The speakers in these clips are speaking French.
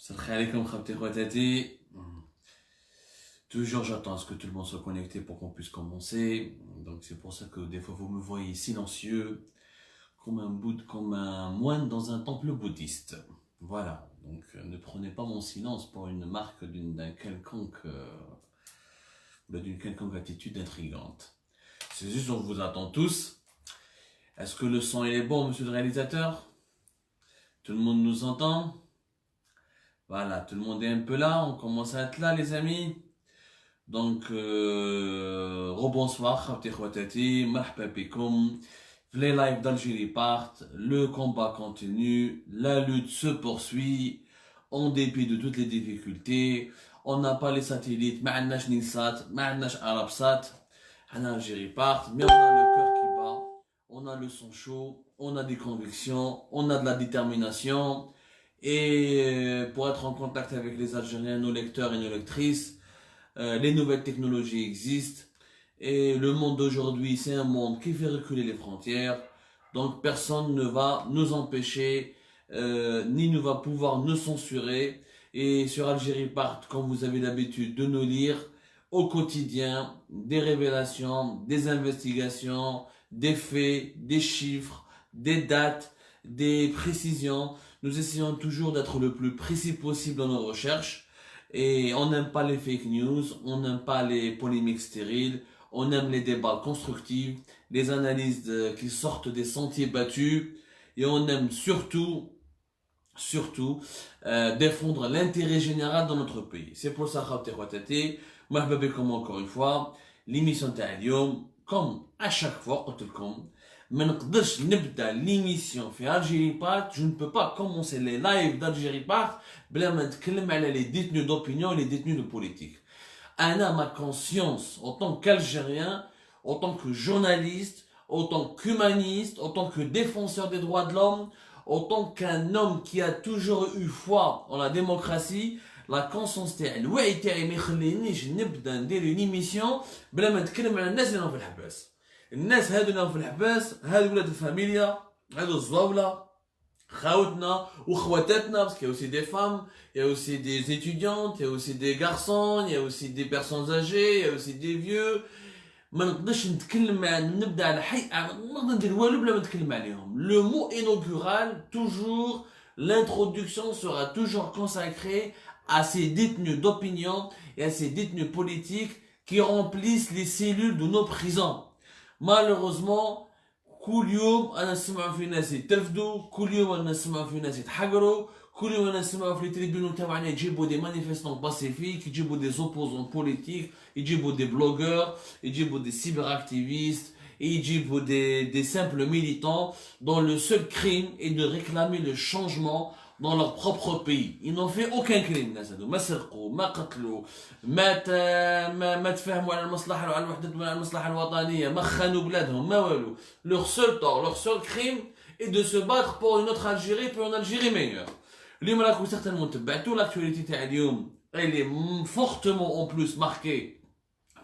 Salam alaikum khabti khwatati. Toujours j'attends à ce que tout le monde soit connecté pour qu'on puisse commencer. Donc c'est pour ça que des fois vous me voyez silencieux, comme un moine dans un temple bouddhiste. Voilà. Donc ne prenez pas mon silence pour une marque d'une quelconque attitude intrigante. C'est juste qu'on vous attend tous. Est-ce que le son il est bon, monsieur le réalisateur? Tout le monde nous entend? Voilà, tout le monde est un peu là, on commence à être là les amis. Donc, rebonsoir, khabti khwatati, marhaba bikoum. Les lives d'Algérie partent, le combat continue, la lutte se poursuit, en dépit de toutes les difficultés. On n'a pas les satellites, ma'annash Nilsat, ma'annash Arabsat. Algérie part, mais on a le cœur qui bat, on a le son chaud, on a des convictions, on a de la détermination. Et pour être en contact avec les Algériens, nos lecteurs et nos lectrices, les nouvelles technologies existent. Et le monde d'aujourd'hui, c'est un monde qui fait reculer les frontières. Donc personne ne va nous empêcher, ni ne va pouvoir nous censurer. Et sur Algérie Part, comme vous avez l'habitude de nous lire, au quotidien, des révélations, des investigations, des faits, des chiffres, des dates, des précisions. Nous essayons toujours d'être le plus précis possible dans nos recherches. Et on n'aime pas les fake news, on n'aime pas les polémiques stériles, on aime les débats constructifs, les analyses qui sortent des sentiers battus. Et on aime surtout défendre l'intérêt général dans notre pays. C'est pour ça, khabti khwatati, marhaba bikoum encore une fois, l'émission تاع اليوم, comme à chaque fois, قلت لكم, ما نقدرش نبدا l'émission في Algérie Part, je ne peux pas commencer les lives d'Algérie Part بلا ما نتكلم على les détenus d'opinion, les détenus de politique. أنا ma conscience, en tant qu'Algérien, en tant que journaliste, en tant qu'humaniste, en tant que défenseur des droits de l'homme, en tant qu'un homme qui a toujours eu foi en la démocratie, la conscience تاعي الوعي تاعي ما يخلينيش نبدا ندير une émission بلا ما نتكلم على الناس اللي راهم في الحباس. الناس هادو اللي راهم في الحباس هادو ولاد الفاميليا هادو الزواوله خاوتنا وخواتاتنا parce qu'il y a aussi des femmes, il y a aussi des étudiantes, il y a aussi des garçons, il y a aussi des personnes âgées, il y a aussi des vieux. ما نقدرش نتكلم نبدا على حي ما نقدر ندير والو بلا ما نتكلم عليهم. Le mot inaugural, toujours l'introduction sera toujours consacrée à ces détenus d'opinion et à ces détenus politiques qui remplissent les cellules de nos prisons. Malheureusement, كل يوم انا نسمع في ناس يترفدوا، كل يوم انا نسمع في ناس يتحقروا، كل يوم انا نسمع في التريبيون تاعنا يجيبوا دي مانيفيستون باسيفيك، يجيبوا دي زوبوزون بوليتيك، يجيبوا دي بلوغور، يجيبوا دي سيبر اكتيفيست، يجيبوا des simples militants dont le seul crime est de réclamer le changement dans leur propre pays. Ils n'ont fait aucun crime الناس هذو، ما سرقوا، ما قتلوا، ما تفاهموا على المصلحة وعلى الوحدة وعلى المصلحة الوطنية، ما خانوا بلادهم، ما والو. Leur seul tort, leur seul crime est de se battre pour une autre Algérie, pour une Algérie meilleure. اليوم راكم certainement تبعتوا l'actualité تاع اليوم، elle est fortement en plus marquée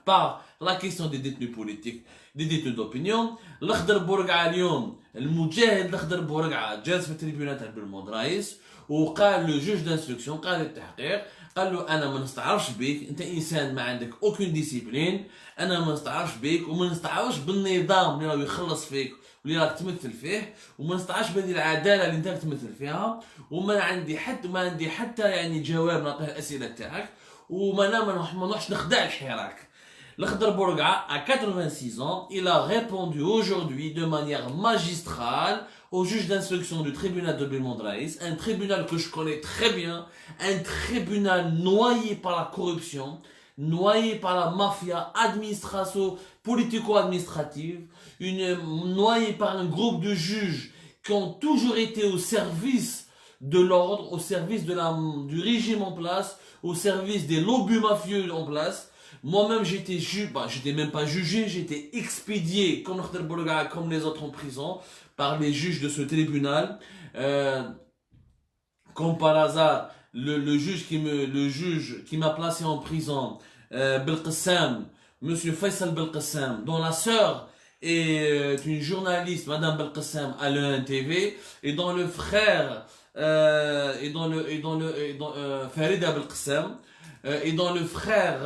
par la question des détenus politiques, des détenus d'opinion. الاخضر بورقعه اليوم، المجاهد الاخضر بورقعه جالس في التريبيونات تاع بلموند رايس، وقال لو جوج دانستركسيون، قال التحقيق، قال له انا ما نستعرفش بيك، انت انسان ما عندك اوكين ديسيبلين، انا ما نستعرفش بيك وما نستعرفش بالنظام اللي راه يخلص فيك واللي راك تمثل فيه، وما نستعرفش بهذه العداله اللي انت تمثل فيها، وما عندي حتى يعني جواب نعطيه الاسئله تاعك، وما نروحش نخدع الحراك. L'Akhdar Bourga, à 86 ans, il a répondu aujourd'hui de manière magistrale au juge d'instruction du tribunal de Belmond Raïs, un tribunal que je connais très bien, un tribunal noyé par la corruption, noyé par la mafia politico-administrative, noyé par un groupe de juges qui ont toujours été au service de l'ordre, au service du régime en place, au service des lobbies mafieux en place. Moi-même, j'étais même pas jugé, j'étais expédié comme les autres en prison par les juges de ce tribunal. Comme par hasard, le juge qui m'a placé en prison, Belqassam, monsieur Faisal Belqassam, dont la sœur est une journaliste, madame Belqassam, à l'ENTV, et dont le frère Farid Belkacem, et dans le frère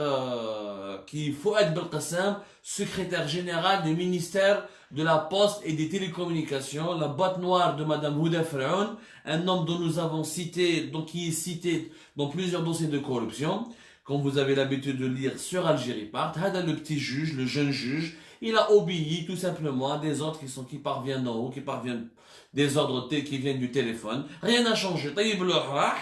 qui est Fouad Belkacem, secrétaire général du ministère de la Poste et des Télécommunications, la boîte noire de Madame Houda Faraoun, un homme dont nous avons cité, donc qui est cité dans plusieurs dossiers de corruption, comme vous avez l'habitude de lire sur Algérie Part. Hada le petit juge, le jeune juge, il a obéi tout simplement à des ordres qui parviennent d'en haut, qui parviennent des ordres qui viennent du téléphone. Rien n'a changé. Taïb Louah,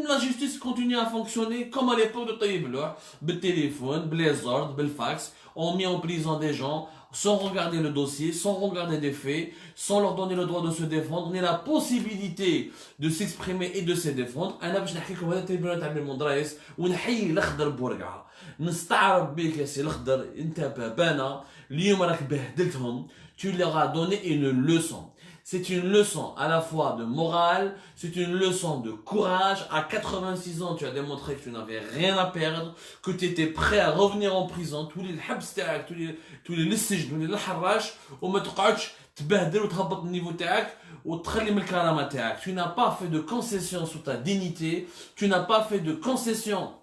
la justice continue à fonctionner comme à l'époque de Taïb Louah, le téléphone, les ordres, le fax. On met en prison des gens sans regarder le dossier, sans regarder des faits, sans leur donner le droit de se défendre, ni la possibilité de s'exprimer et de se défendre. أنا باش نحكي لكم هذا التريبيونال تاع المدرس ونحيي الأخضر بورقعة. نستعرف بك يا سي الأخضر، أنت بابانا اليوم راك بهدلتهم. Tu leur as donné une leçon. C'est une leçon à la fois de morale, c'est une leçon de courage. À 86 ans, tu as démontré que tu n'avais rien à perdre, que tu étais prêt à revenir en prison. tous les الحبس تاعك tous les السجن tous les الحراش وما تقعدش تبهدل وتهبط النيفو تاعك وتخلي من الكرامه تاعك. Tu n'as pas fait de concession sur ta dignité, tu n'as pas fait de concession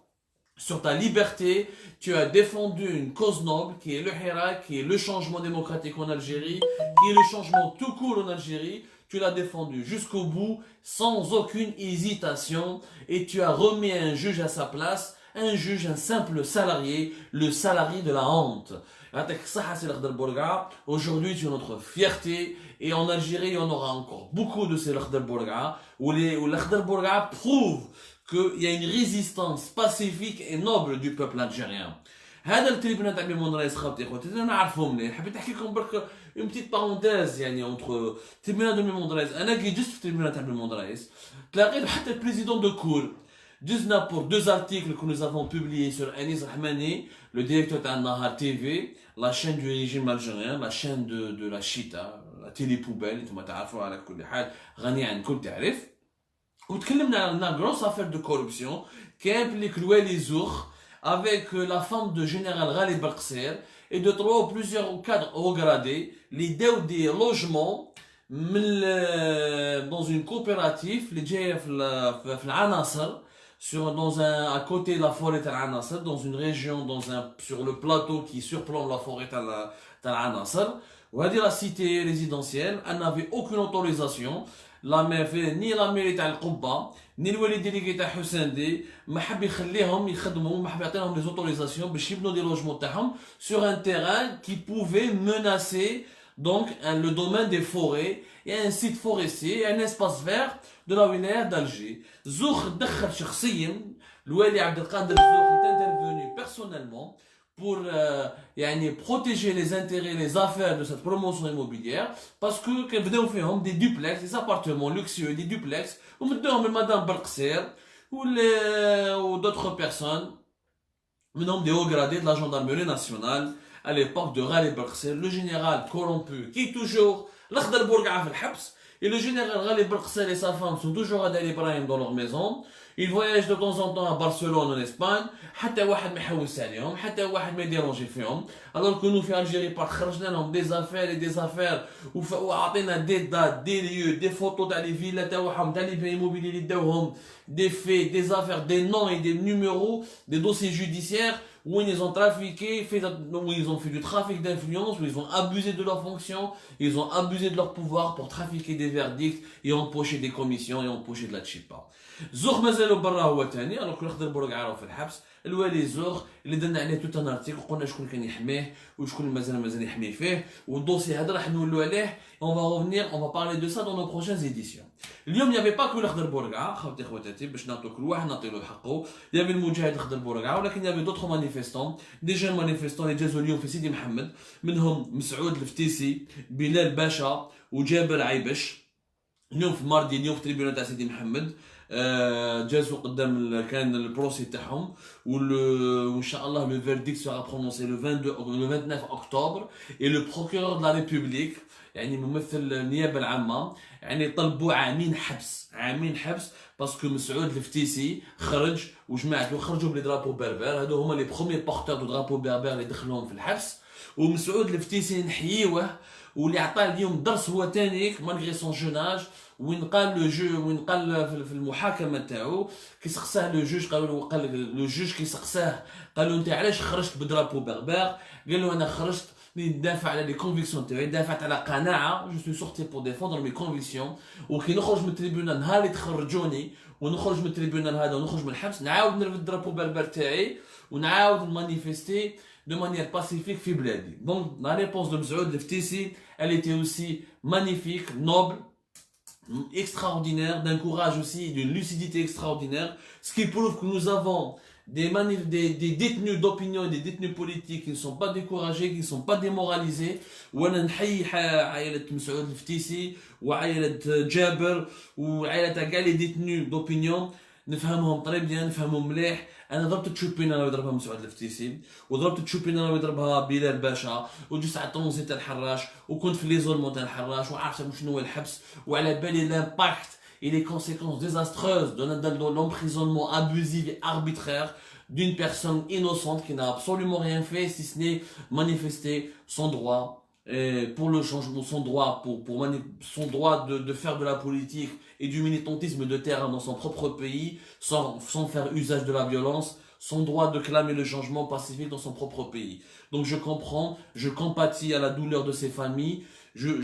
sur ta liberté. Tu as défendu une cause noble qui est le Hirak, qui est le changement démocratique en Algérie, qui est le changement tout court en Algérie. Tu l'as défendu jusqu'au bout, sans aucune hésitation, et tu as remis un juge à sa place, un juge, un simple salarié, le salarié de la honte. Aujourd'hui, tu es notre fierté, et en Algérie, il y en aura encore beaucoup de ces Lakhdar Bourga, où Lakhdar Bourga prouvent qu'il y a une résistance pacifique et noble du peuple algérien. هذا التريبيونال تاع ميمون رايس خاوتي خوتي انا نعرفهم مليح. حبيت نحكي لكم برك اون بتيت بارونتيز يعني اونتر تريبيونال دو ميمون رايس. انا كي جست في التريبيونال تاع ميمون رايس تلاقيت حتى البريزيدون دو كور. جزنا pour deux articles que nous avons publiés sur Anis Rahmani, le directeur de Nahar TV, la chaîne du régime algérien, la chaîne de la Chita, la télé poubelle, انتم تعرفوا على كل حال غني عن كل تعريف. وتكلمنا على grosse affaire de corruption qui implique Louali Zour avec la femme de général Ghali Belkacem et de trois ou plusieurs cadres haut gradés, l'idée des logements dans une coopérative, les JF à côté de la forêt de dans une région, sur le plateau qui surplombe la forêt de l'Anasser. On va dire la cité résidentielle, elle n'avait aucune autorisation. ni la mairie تاع القبة ni le wali délégué تاع حسين دي ما حب يخليهم يخدموا ما حب يعطيهم des autorisations باش يبنوا des logements تاعهم sur un terrain qui pouvait menacer donc le domaine des forêts et un site forestier et un espace vert de la wilaya d'Alger. Zouk دخل شخصيا الوالي عبد القادر Zouk est intervenu personnellement pour protéger les intérêts, les affaires de cette promotion immobilière, parce que quand بداو فيهم des duplex, des appartements luxueux, des duplex, ومدوهم Madame Belkacem ou d'autres personnes, menant des hauts gradés de la gendarmerie nationale à l'époque de Ghali Belkacem, le général corrompu qui est toujours l'Akhdar Bourga'a في الحبس. Et le général Ghali Belkacem et sa femme sont toujours à Dali Ibrahim dans leur maison. Ils voyagent de temps en temps à Barcelone en Espagne. حتى واحد ما يحوس عليهم، حتى واحد ما يديرونجي فيهم. Alors que nous في Algérie خرجنا لهم des affaires et des affaires وعطينا des dates, des lieux, des photos تاع les villas تاعهم تاع les biens immobiliers اللي داوهم، des faits, des affaires, des noms et des numéros, des dossiers judiciaires où ils ont trafiqué, où ils ont fait du trafic d'influence, où ils ont abusé de leur fonction, ils ont abusé de leur pouvoir pour trafiquer des verdicts et empocher des commissions et empocher de la tchipa. زوخ مازالوا برا هو تاني، الوغ الخضر بورقعة راهو في الحبس. الوالي زوخ اللي درنا عليه توت ان ارتيكل وقلنا شكون كان يحميه وشكون مازال يحمي فيه، والدوسي هذا راح نولوا عليه. On va revenir, on va parler de ça dans nos prochaines éditions. اليوم il n'y avait pas que الخضر بورقعة خاوتي خواتاتي باش نعطوا كل واحد نعطي له حقه. Il y avait المجاهد الخضر بورقعة ولكن il y avait d'autres manifestants, des jeunes manifestants اللي جازوا اليوم في سيدي محمد، منهم مسعود الفتيسي، بلال باشا وجابر عيبش. اليوم في ماردي اليوم في تريبيونال تاع سيدي محمد جازوا قدام كان البروسي تاعهم وان شاء الله le verdict sera prononcé le 29 octobre et le procureur de la République يعني ممثل النيابه العامه يعني طلبوا عامين حبس باسكو مسعود الفتيسي خرج وجماعته خرجوا بلي درابو بربر. هادو هما لي بروميير بورتور دو درابو بربر اللي دخلوهم في الحبس. ومسعود الفتيسي نحييوه واللي عطاه اليوم درس هو تانيك مالغري سون جون اج وين قال لو جو وين قال في المحاكمه تاعو كيسقساه لو جوج قال لو جوج كيسقساه قال له انت علاش خرجت بدرابو بربر قال له انا خرجت ندافع على لي كونفيكسيون تاعي دافعت على قناعه جو سوي سورتي بور ديفوندر مي كونفيكسيون وكي نخرج من التريبيونال نهار اللي تخرجوني ونخرج من التريبيونال هذا ونخرج من الحبس نعاود نرفد الدرابو بربر تاعي ونعاود نمانيفيستي de manière pacifique في بلادي. Donc la réponse de Msaoud Leftisi, elle était aussi magnifique, noble, extraordinaire, d'un courage aussi, d'une lucidité extraordinaire, ce qui prouve que nous avons des détenus d'opinion et des détenus politiques qui ne sont pas découragés, qui ne sont pas démoralisés. وانا نحيي عائلة مسعود الفتيسي وعائلة جابر وعائلة كاع لي détenus d'opinion نفهمهم طري بيان نفهمهم مليح. انا ضربت تشوبين انا يضربها مسعود الفتيسي وضربت تشوبين انا يضربها بلال باشا وجلست على الطونسي تاع الحراش وكنت في لي زولمون تاع الحراش وعرفت شنو هو الحبس وعلى بالي لامباكت et les conséquences désastreuses de l'emprisonnement abusif et arbitraire d'une personne innocente qui n'a absolument rien fait si ce n'est manifester son droit pour le changement, son droit son droit de faire de la politique et du militantisme de terrain dans son propre pays sans faire usage de la violence, son droit de clamer le changement pacifique dans son propre pays. Donc je comprends, je compatis à la douleur de ces familles.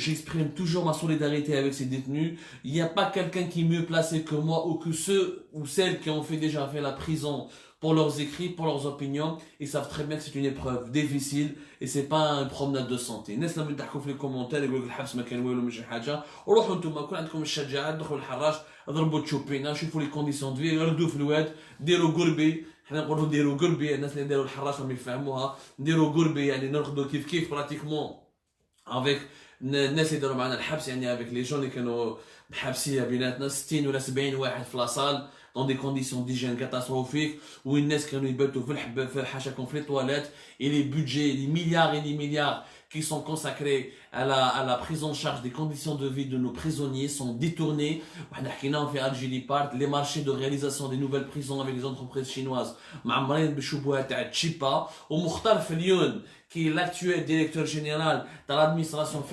J'exprime toujours ma solidarité avec ces détenus. Il n'y a pas quelqu'un qui est mieux placé que moi ou que ceux ou celles qui ont déjà fait la prison pour leurs écrits, pour leurs opinions. Ils savent très bien que c'est une épreuve difficile et c'est pas une promenade de santé. الناس لما تحكوا في les commentaires يقولوا الحبس ما كان والو ماشي حاجه وروحوا انتم كون عندكم الشجاعه دخلوا الحراش ضربوا تشوبينا شوفوا لي كونديسيون دو في ردوا في الواد ديروا قربي حنا نقولوا ديروا قربي الناس اللي داروا الحراش راهم يفهموها نديروا قربي يعني نرقدوا كيف براتيكمون avec الناس اللي داروا معنا الحبس يعني avec les gens اللي كانوا محابسين بيناتنا 60 ولا 70 واحد في لاصال dans des conditions d'hygiène catastrophiques où الناس كانوا يباتوا في الحاشاكم في les toilettes et les budgets les milliards et les milliards qui sont consacrés à la prise en charge des conditions de vie de nos prisonniers sont détournés. On a حكينا في Algérie part les marchés de réalisation des nouvelles prisons avec les entreprises chinoises معمرين بالشبهه تاع تشيبا ومختار فليون qui est l'actuel directeur général de l'administration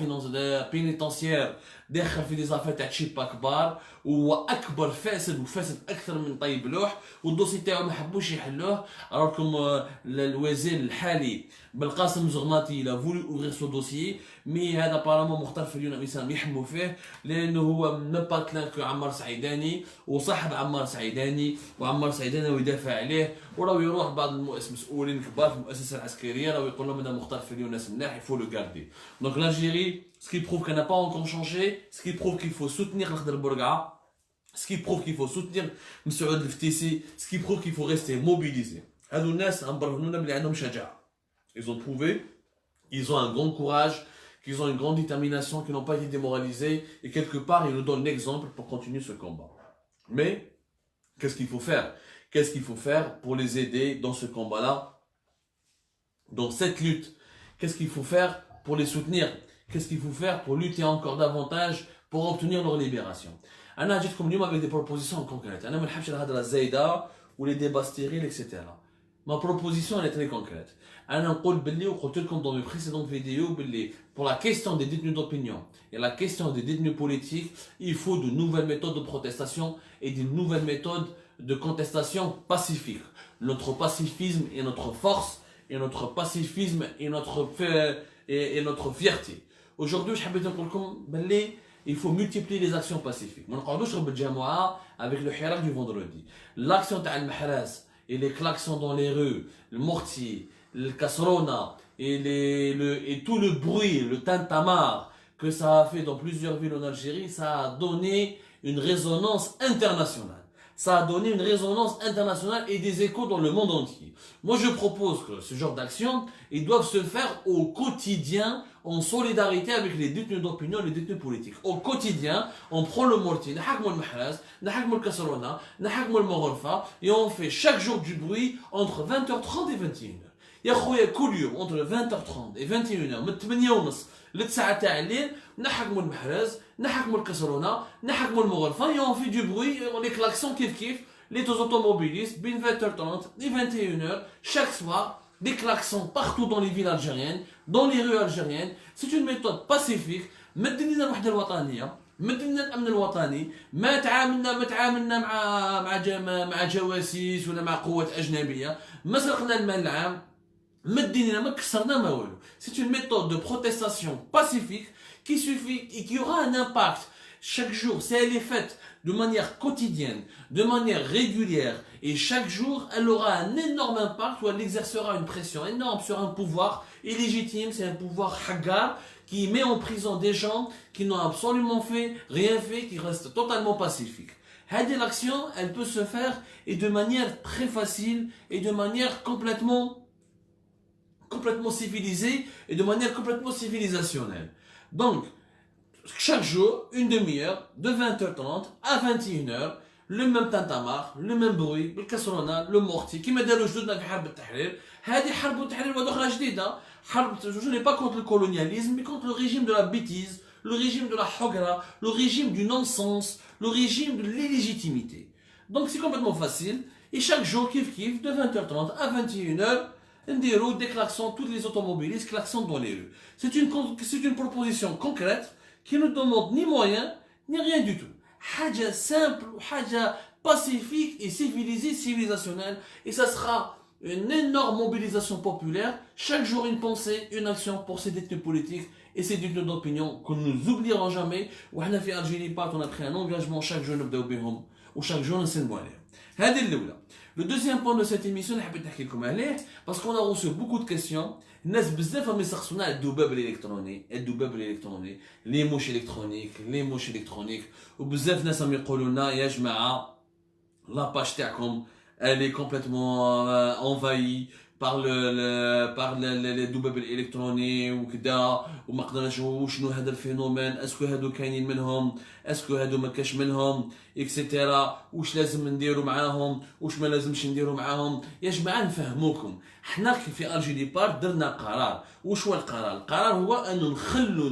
pénitentiaire داخل في لي زافير تاع تشيبا كبار وهو اكبر فاسد وفاسد اكثر من طيب لوح والدوسي تاعو ما حبوش يحلوه. راكم الوزير الحالي بالقاسم زغناطي لا فولي اوغير سو دوسيي مي هذا بارامون مختار في اليوم الانسان يحموا فيه لانه هو مبارتنر كو عمار سعيداني وصاحب عمار سعيداني وعمار سعيداني ويدافع عليه وراو يروح بعض المسؤولين كبار في المؤسسه العسكريه راو يقول لهم انا مختار في اليوم ناس ملاح يفو لو غاردي. دونك l'Algérie ce qui prouve qu'elle n'a pas encore changé, ce qui prouve qu'il faut soutenir l'Akhdar Bourga, ce qui prouve qu'il faut soutenir Msaoud Leftisi, ce qui prouve qu'il faut rester mobilisé. Ils ont prouvé, ils ont un grand courage, qu'ils ont une grande détermination, qu'ils n'ont pas été démoralisés, et quelque part ils nous donnent l'exemple pour continuer ce combat. Mais, qu'est-ce qu'il faut faire? Qu'est-ce qu'il faut faire pour les aider dans ce combat-là, dans cette lutte? Qu'est-ce qu'il faut faire pour les soutenir? Qu'est-ce qu'il faut faire pour lutter encore davantage pour obtenir leur libération? أنا جيتكم اليوم avec des propositions concrètes. أنا ما نحبش الهضرة الزايدة ou les débats stériles etc. Ma proposition elle est très concrète. أنا نقول باللي وقلت لكم dans mes précédentes vidéos باللي pour la question des détenus d'opinion et la question des détenus politiques, il faut de nouvelles méthodes de protestation et de nouvelles méthodes de contestation pacifique. Notre pacifisme est notre force et notre pacifisme est notre fierté. Aujourd'hui, je حبيت نقول لكم باللي il faut multiplier les actions pacifiques. ما نقعدوش غير بالجماعة avec le حراك du vendredi. L'action تاع المحراس et les klaxons dans les rues, le mortier, le casserona et tout le bruit, le tintamarre que ça a fait dans plusieurs villes en Algérie, ça a donné une résonance internationale. Ça a donné une résonance internationale et des échos dans le monde entier. Moi, je propose que ce genre d'actions, ils doivent se faire au quotidien, en solidarité avec les détenus d'opinion, les détenus politiques. Au quotidien, on prend le mortier, نحكموا المحراس, نحكموا الكسرونة, نحكموا المغرفة, et on fait chaque jour du bruit entre 20h30 et 21h. يا خويا كل يوم entre 20h30 et 21h من 8:30 ل9 تاع الليل نحكموا المحراز نحكموا الكسرونه نحكموا المغرفه et on fait du bruit les klaxons كيف les automobilistes بين 20h30 et 21h chaque soir des klaxons partout dans les villes algériennes dans les rues algériennes. C'est une méthode pacifique. مدنينا الوحده الوطنيه مدلنا الامن الوطني، ما تعاملنا مع جواسيس ولا مع قوات اجنبيه، ما سرقنا المال العام، ما دينا ما كسرنا ما والو. C'est une méthode de protestation pacifique qui suffit et qui aura un impact chaque jour. Si elle est faite de manière quotidienne, de manière régulière, et chaque jour, elle aura un énorme impact où elle exercera une pression énorme sur un pouvoir illégitime. C'est un pouvoir hagar qui met en prison des gens qui n'ont absolument rien fait, qui restent totalement pacifiques. L'action, elle peut se faire et de manière très facile et de manière complètement civilisée et de manière complètement civilisationnelle. Donc, chaque jour, une demi-heure, de 20h30 à 21h, le même tintamarre, le même bruit, le casserona, le mortier, qui m'a dit le جدودنا في حرب التحرير. هذه حرب التحرير وأخرى جديدة. Je n'ai pas contre le colonialisme, mais contre le régime de la bêtise, le régime de la hogra, le régime du non-sens, le régime de l'illégitimité. Donc c'est complètement facile. Et chaque jour, kiff, de 20h30 à 21h, نديرو des klaxons, tous les automobilistes klaxonnent dans les rues. C'est une proposition concrète qui ne demande ni moyens, ni rien du tout. Haja simple, haja pacifique et civilisée, civilisationnelle. Et ça sera une énorme mobilisation populaire. Chaque jour une pensée, une action pour ces détenus politiques et ces détenus d'opinion que nous n'oublierons jamais. On a pris un engagement chaque jour ou chaque jour nous allons. Le deuxième point de cette émission, parce qu'on a reçu beaucoup de questions. الناس بزاف راهم يسقسونا على الذباب الالكتروني لي موش الكترونيك وبزاف ناس راهم يقولوا لنا يا جماعه لاباج تاعكم elle est complètement envahie par les الذباب الالكتروني وكذا وما قدرناش شنو هذا الفينومين اسكو هادو كاينين منهم اسكو هادو ما كاش منهم اكسيتيرا واش لازم نديروا معاهم واش ما لازمش نديروا معاهم. يا جماعه نفهموكم حنا في الجي دي بار درنا قرار. واش هو القرار هو ان نخلوا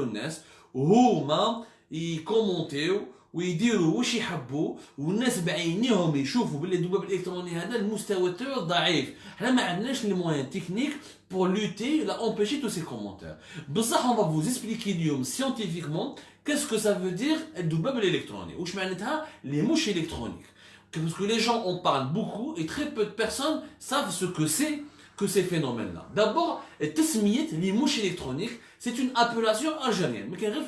الناس هما يكومونتيو ويديروا واش يحبوا والناس بعينيهم يشوفوا باللي الذباب الالكتروني هذا المستوى تاعو ضعيف. حنا ما عندناش لي مويان تكنيك pour lutter la empêcher tous ces commentaires. بصح on va vous expliquer اليوم scientifiquement qu'est-ce que ça veut dire الذباب الالكتروني واش معناتها les mouches électroniques. Parce que les gens en parlent beaucoup et très peu de personnes savent ce que c'est que ces phénomènes-là. D'abord, les mouches électroniques, c'est une appellation algérienne. Mais quand on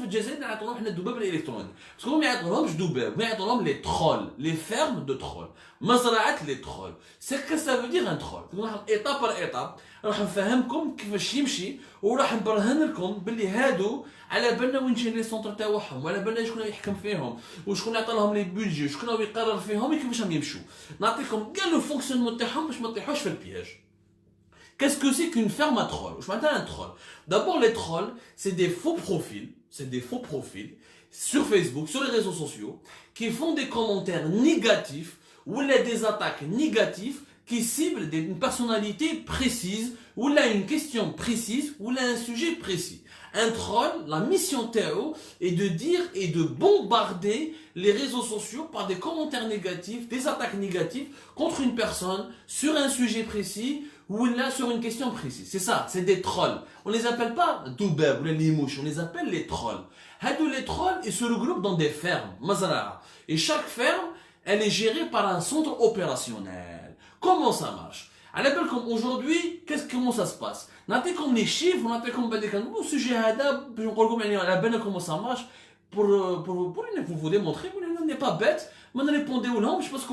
fait les doubables électroniques. Parce qu'on met les trolls, les fermes de trolls. Mazraat les trolls. C'est que ça veut dire un troll. Étape par étape, راح نفهمكم كيفاش يمشي وراح نبرهن لكم باللي هادو على بالنا وين جايين لي سونتر تاعهم وعلى بالنا شكون يحكم فيهم وشكون يعطي لهم لي بودجي وشكون يقرر فيهم وكيفاش راهم يمشوا. نعطيكم كاع لو فونكسيونمون تاعهم باش ما تطيحوش في البياج. Qu'est-ce que c'est qu'une ferme à trolls? Je m'attends à un troll. D'abord, les trolls, c'est des faux profils sur Facebook, sur les réseaux sociaux, qui font des commentaires négatifs ou des attaques négatives qui ciblent une personnalité précise ou là une question précise ou là un sujet précis. Un troll, la mission Théo est de dire et de bombarder les réseaux sociaux par des commentaires négatifs, des attaques négatives contre une personne sur un sujet précis ou là sur une question précise. C'est ça, c'est des trolls. On les appelle pas doubab ou les mouches, on les appelle les trolls. Les trolls, ils se regroupent dans des fermes, mazara. Et chaque ferme, elle est gérée par un centre opérationnel. Comment ça marche? À l'appel comme aujourd'hui, comment ça se passe? On a comme les chiffres, on a comme le sujet comment ça marche pour vous démontrer qu'on n'est pas bête, mais on répondait au nom, parce que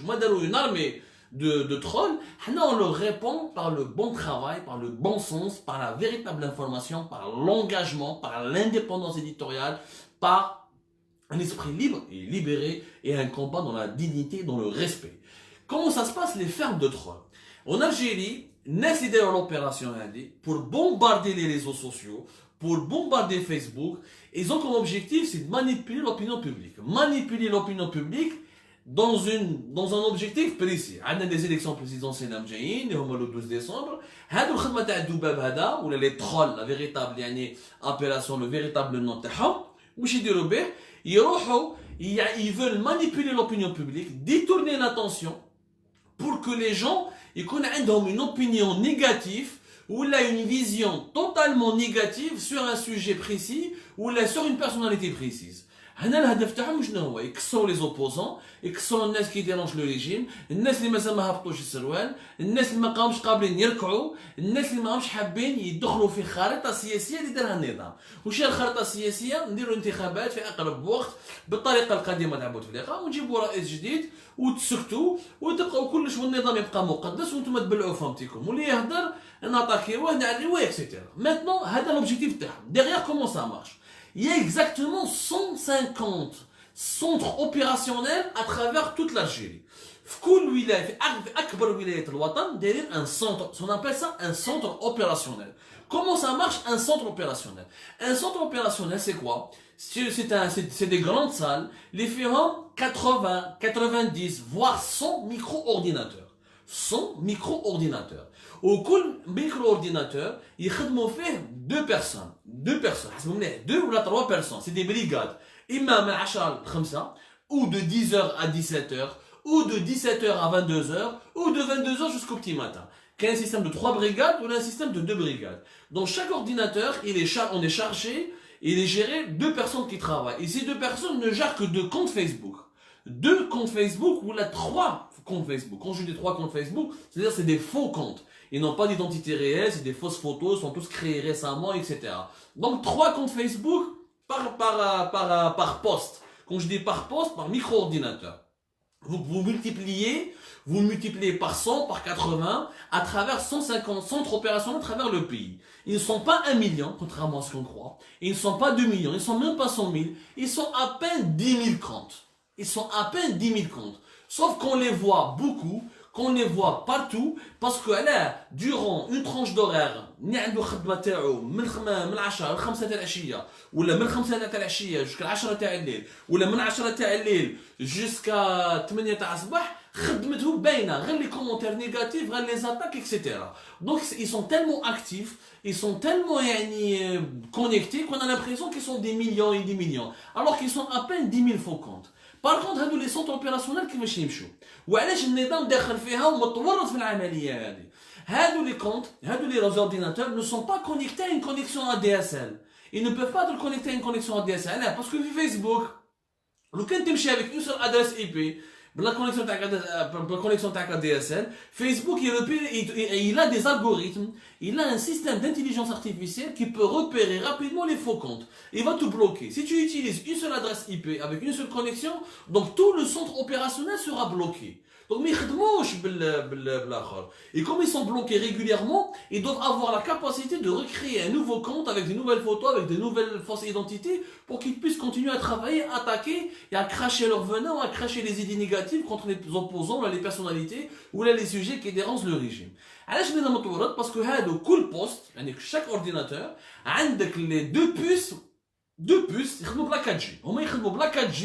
moi une armée de trolls, on leur répond par le bon travail, par le bon sens, par la véritable information, par l'engagement, par l'indépendance éditoriale, par un esprit libre et libéré et un combat dans la dignité, dans le respect. Comment ça se passe les fermes de trolls? En Algérie, Nes idée l'opération pour bombarder les réseaux sociaux, pour bombarder Facebook, ils ont comme objectif c'est de manipuler l'opinion publique. Manipuler l'opinion publique dans un objectif précis. On a des élections présidentielles amjayines, le 12 décembre. هذا الخدمة تاع الذباب هذا ولا les trolls, la véritable يعني appellation, le véritable nom تاعهم واش يديروا به؟ يروحوا ils veulent manipuler l'opinion publique, détourner l'attention pour que les gens ils ont une opinion négative ou là une vision totalement négative sur un sujet précis ou sur une personnalité précise. هنا الهدف تاعهم شنو هو؟ يكسروا لي زوبوزون، يكسروا الناس كي ديرونج لو ريجيم، الناس اللي مازال ما هبطوش السروال، الناس اللي ما قاموش قابلين يركعوا، الناس اللي ما همش حابين يدخلوا في خريطه سياسيه اللي دارها النظام. وش هي الخريطه السياسيه؟ نديروا انتخابات في اقرب وقت بالطريقه القديمه تاع بوتفليقه، ونجيبوا رئيس جديد وتسكتوا وتبقاو كلش والنظام يبقى مقدس وانتم تبلعوا فهمتكم، واللي يهضر ناتاكيوه نعريوه اكسيتيرا. ماتنون هذا لوبجيكتيف تاعهم. ديغيغ كومون سا مارش؟ Il y a exactement 150 centres opérationnels à travers toute l'Algérie. في كل ولاية، في أكبر ولاية الوطن دايرين un centre, on appelle ça un centre opérationnel. Comment ça marche un centre opérationnel? Un centre opérationnel c'est quoi? C'est des grandes salles, les فيهم 80, 90 voire 100 micro-ordinateurs. 100 micro-ordinateurs. وكل micro-ordinateur يخدموا فيه deux personnes حسبوا مليح 2 ولا 3 personnes. C'est des brigades إما من 10 ل 5 ou de 10h à 17h ou de 17h à 22h ou de 22h jusqu'au petit matin. Qu'un système de 3 brigades ou un système de 2 brigades. Dans chaque ordinateur, on est chargé, il est géré 2 personnes qui travaillent. Et ces 2 personnes ne gèrent que 2 comptes Facebook. 2 comptes Facebook ou 3 comptes Facebook. Quand je dis 3 comptes Facebook, c'est-à-dire c'est des faux comptes. Ils n'ont pas d'identité réelle, c'est des fausses photos, ils sont tous créés récemment, etc. Donc 3 comptes Facebook par poste. Quand je dis par poste, par micro-ordinateur. Vous multipliez par 100, par 80, à travers 150 centres opérationnels à travers le pays. Ils ne sont pas 1 million, contrairement à ce qu'on croit. Ils ne sont pas 2 millions, ils ne sont même pas 100 000. Ils sont à peine 10 000 comptes. Ils sont à peine 10 000 comptes. Sauf qu'on les voit beaucoup, qu'on les voit partout, parce que là, durant une tranche d'horaire, عنده خدمه تاعو من 10 ل 5 تاع العشيه ولا من 5 تاع العشيه jusqu'à 10 تاع الليل ولا من 10 تاع الليل jusqu'à 8 تاع الصباح، خدمته باينه غير لي كومونتير نيجاتيف غير لي زاتاك اكسيتيرا. Donc ils sont tellement actifs, ils sont tellement connectés qu'on a l'impression qu'ils sont des millions et des millions alors qu'ils sont à peine 10 000 faux comptes. Par contre هادو لي سونتر اوبيراسيونيل كيفاش يمشوا وعلاش النظام داخل فيها ومتورط في العمليه هذه. هادو لي كونت، هادو لي اورديناتور ne sont pas connectés à une connexion ADSL. Ils ne peuvent pas être connectés à une connexion ADSL parce que في فيسبوك لو كان تمشي avec une seule adresse IP بلا connexion تاعك ADSL، Facebook il a des algorithmes, il a un système d'intelligence artificielle qui peut repérer rapidement les faux comptes. Il va te bloquer. Si tu utilises une seule adresse IP avec une seule connexion, donc tout le centre opérationnel sera bloqué. Donc ما يخدموش بالاخر. Et comme ils sont bloqués régulièrement, ils doivent avoir la capacité de recréer un nouveau compte avec des nouvelles photos, avec des nouvelles fausses identités, pour qu'ils puissent continuer à travailler, à attaquer et à cracher leur venin, à cracher les idées négatives contre les opposants, les personnalités ou les sujets qui dérangent le régime. علاش بدنا متورط؟ parce que هادو كل بوست يعني chaque ordinateur عندك les deux puces يخدموا بلا 4G. هما يخدموا بلا 4G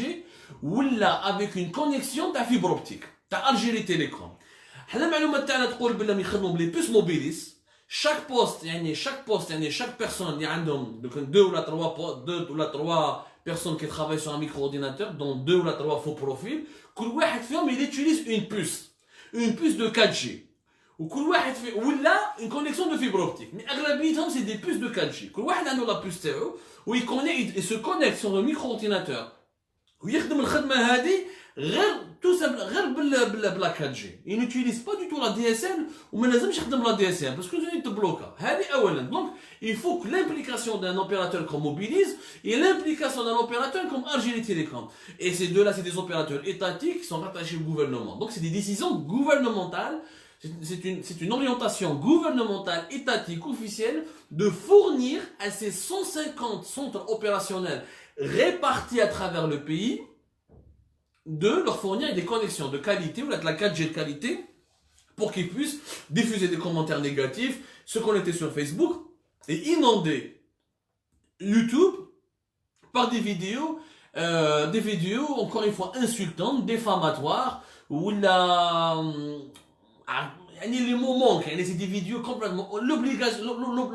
ولا avec une connexion تاع fibre optique. تاع الجيري تيليكوم. حنا المعلومات تاعنا تقول بلا يخدموا بلي بوس موبيليس. chaque poste يعني chaque personne اللي عندهم 2 ولا 3 personnes qui travaillent sur un micro-ordinateur dont 2 ou 3 faux profils. كل واحد فيهم il utilise une puce de 4G. وكل واحد ولا une connexion de fibre optique. mais اغلبيتهم c'est des puces de 4G. كل واحد عنده la puce تاعو il se connecte sur le micro-ordinateur ويخدم الخدمه هذه غير tout simple غير بلا 4G. il n'utilise pas du tout la DSL وما لازمش يخدم la DSL parce que il te bloque. هذه اولا. donc il faut que l'implication d'un opérateur comme Mobilize et l'implication d'un opérateur comme Algérie Télécom, et ces deux là c'est des opérateurs étatiques qui sont rattachés au gouvernement, donc c'est des décisions gouvernementales. C'est une orientation gouvernementale, étatique, officielle de fournir à ces 150 centres opérationnels répartis à travers le pays, de leur fournir des connexions de qualité ou de la 4G de qualité pour qu'ils puissent diffuser des commentaires négatifs, se connecter sur Facebook et inonder YouTube par des vidéos encore une fois insultantes, diffamatoires ou les mots manquent, c'est des vidéos complètement.